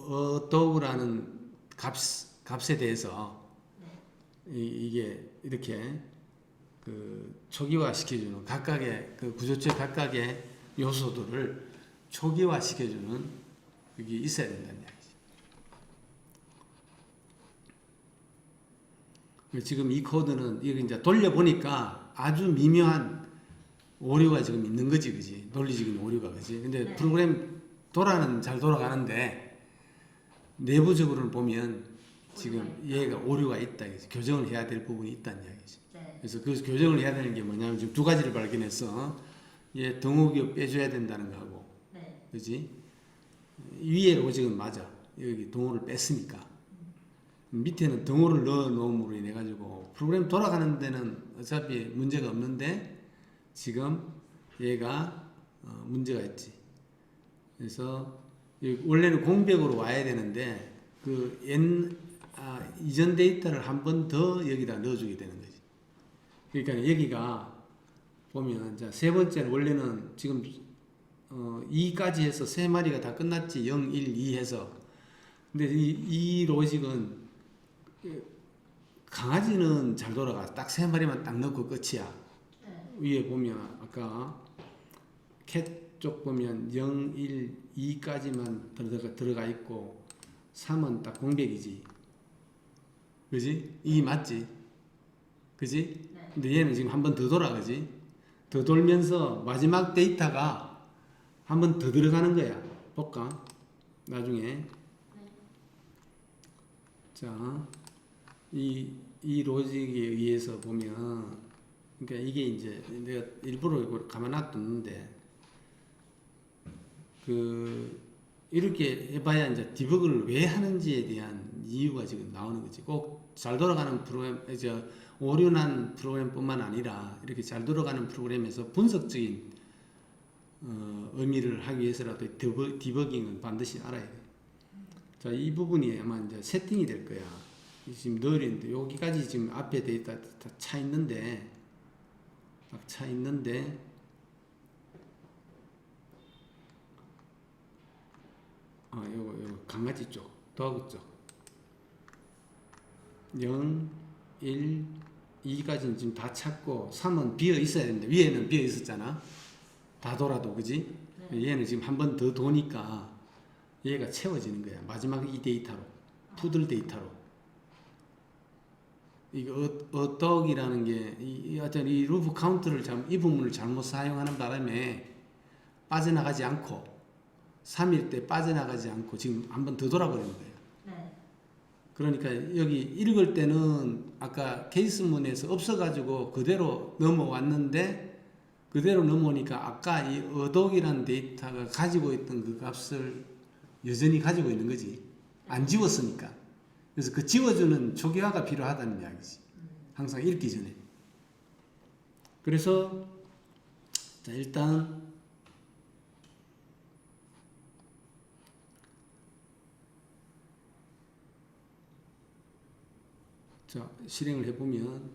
어도그라는 값에 대해서 이게 이렇게 그 초기화 시켜주는 각각의 그 구조체 각각의 요소들을 초기화 시켜주는 그게 있어야 된다는 이야기지. 지금 이 코드는 이거 이제 돌려보니까 아주 미묘한 오류가 지금 있는 거지, 그지? 논리적인 오류가, 그지? 근데 네. 프로그램 잘 돌아가는데 내부적으로는 보면 지금 얘가 오류가 있다, 그지? 교정을 해야 될 부분이 있다는 이야기지. 네. 그래서 그 교정을 해야 되는 게 뭐냐면 지금 두 가지를 발견했어. 얘 등호기업 빼줘야 된다는 거하고, 네. 그지? 위에 로직은 맞아. 여기 등호를 뺐으니까. 밑에는 등호를 넣어 놓음으로 인해 가지고 프로그램 돌아가는 데는 어차피 문제가 없는데 지금 얘가 문제가 있지. 그래서 원래는 공백으로 와야 되는데 그 이전 데이터를 한 번 더 여기다 넣어주게 되는 거지. 그러니까 여기가 보면 자, 세 번째는 원래는 지금 2까지 해서 세 마리가 다 끝났지. 0, 1, 2 해서. 근데 이 로직은 강아지는 잘 돌아가. 딱 세 마리만 딱 넣고 끝이야. 네. 위에 보면 아까 캣 쪽 보면 0, 1, 2까지만 들어가 있고 3은 딱 공백이지. 그지? 이 맞지? 그지? 네. 근데 얘는 지금 한 번 더 돌아, 그지? 더 돌면서 마지막 데이터가 한 번 더 들어가는 거야. 볼까? 나중에. 네. 자, 이 로직에 의해서 보면, 그러니까 이게 이제 내가 일부러 이걸 가만 놔뒀는데, 이렇게 해봐야 이제 디버그를 왜 하는지에 대한 이유가 지금 나오는 거지. 꼭 잘 돌아가는 프로그램, 오류난 프로그램뿐만 아니라 이렇게 잘 돌아가는 프로그램에서 분석적인 의미를 하기 위해서라도 디버깅은 반드시 알아야 돼. 자, 이 부분이 아마 이제 세팅이 될 거야. 지금 넣으려는데 여기까지 지금 앞에 데이터 다 차 있는데, 딱 차 있는데, 요거 강아지 쪽, 도구 쪽. 0, 1, 2까지는 지금 다 찾고 3은 비어 있어야 되는데 위에는 비어 있었잖아. 다 돌아도, 그지? 네. 얘는 지금 한 번 더 도니까 얘가 채워지는 거야. 마지막 이 데이터로, 푸들 데이터로. 이거 어떡이라는 게 이 루프 카운트를 이 부분을 잘못 사용하는 바람에 빠져나가지 않고 3일 때 빠져나가지 않고 지금 한 번 더 돌아버리는 거예요. 네. 그러니까 여기 읽을 때는 아까 케이스문에서 없어가지고 그대로 넘어왔는데 그대로 넘어오니까 아까 이 어독이라는 데이터가 가지고 있던 그 값을 여전히 가지고 있는 거지. 안 지웠으니까. 그래서 그 지워주는 초기화가 필요하다는 이야기지. 항상 읽기 전에. 그래서 자, 일단 자, 실행을 해보면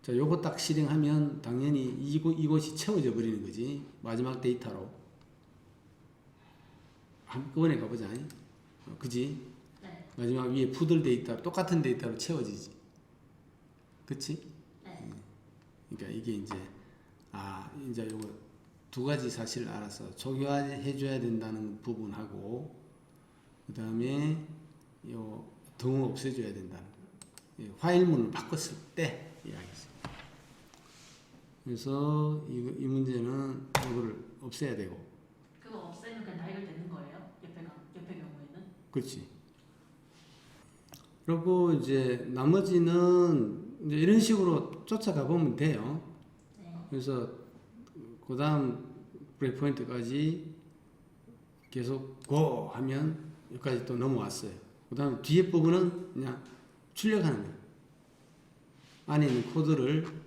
자, 요거 딱 실행하면 당연히 이곳이 채워져 버리는 거지. 마지막 데이터로. 한꺼번에 가보자. 그지? 네. 마지막 위에 푸들 데이터, 똑같은 데이터로 채워지지. 그치? 네. 그러니까 이게 이제 요거 두 가지 사실을 알아서 초기화해줘야 된다는 부분하고, 그 다음에 요 등호 없애줘야 된다는 거. 파일문을 바꿨을 때 이야기죠. 그래서 이 문제는 이거를 없애야 되고. 그거 없애면 그냥 해결되는 거예요? 옆에 경우에는? 그렇지. 그리고 이제 나머지는 이제 이런 식으로 쫓아가 보면 돼요. 네. 그래서 그 다음 브레이크포인트까지 계속 고 하면 여기까지 또 넘어왔어요. 그 다음 뒤에 부분은 그냥 출력하는 거예요. 안에 있는 코드를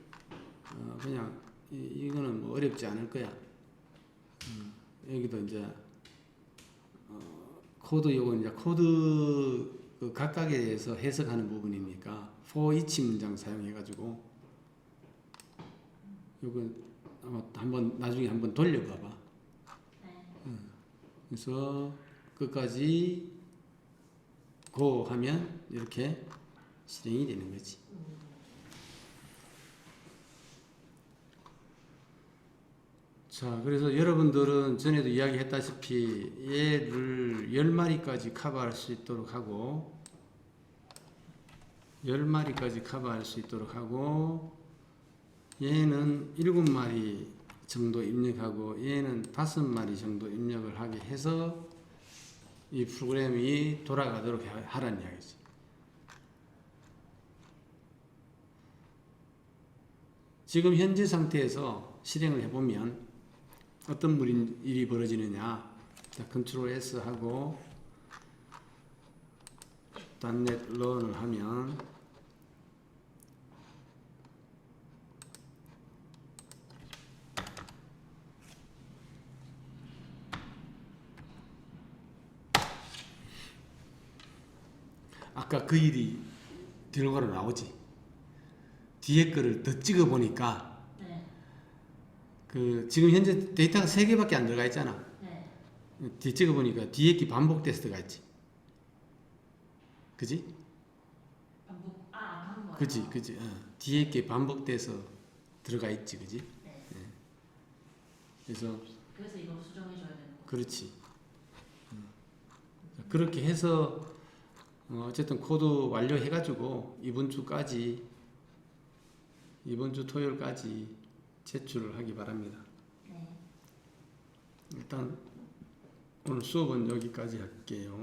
그냥 이거는 뭐 어렵지 않을 거야. 여기도 이제 코드 요거 이제 코드 그 각각에 대해서 해석하는 부분이니까 for each 문장 사용해 가지고 요거 아마 나중에 한번 돌려봐봐. 네. 그래서 끝까지 고 하면 이렇게 실행이 되는 거지. 자, 그래서 여러분들은 전에도 이야기했다시피 얘를 10마리까지 커버할 수 있도록 하고 10마리까지 커버할 수 있도록 하고, 얘는 7마리 정도 입력하고 얘는 5마리 정도 입력을 하게 해서 이 프로그램이 돌아가도록 하라는 이야기지. 지금 현재 상태에서 실행을 해보면 어떤 일이 벌어지느냐. 자, 컨트롤 S 하고 .NET 런을 하면 아까 그 일이 결과로 나오지. 뒤에 거를 더 찍어 보니까 네. 그 지금 현재 데이터가 3개밖에 안 들어가 있잖아. 네. 뒤에 찍어 보니까 뒤에 게 반복돼서 들어가 있지. 그지? 반복. 그지. 뒤에 게 반복돼서 들어가 있지, 그지? 네. 예. 그래서 이거 수정해줘야 되는 거. 그렇지. 그렇게 해서 어쨌든 코드 완료해가지고 이번 주 토요일까지 제출을 하기 바랍니다. 네. 일단 오늘 수업은 여기까지 할게요.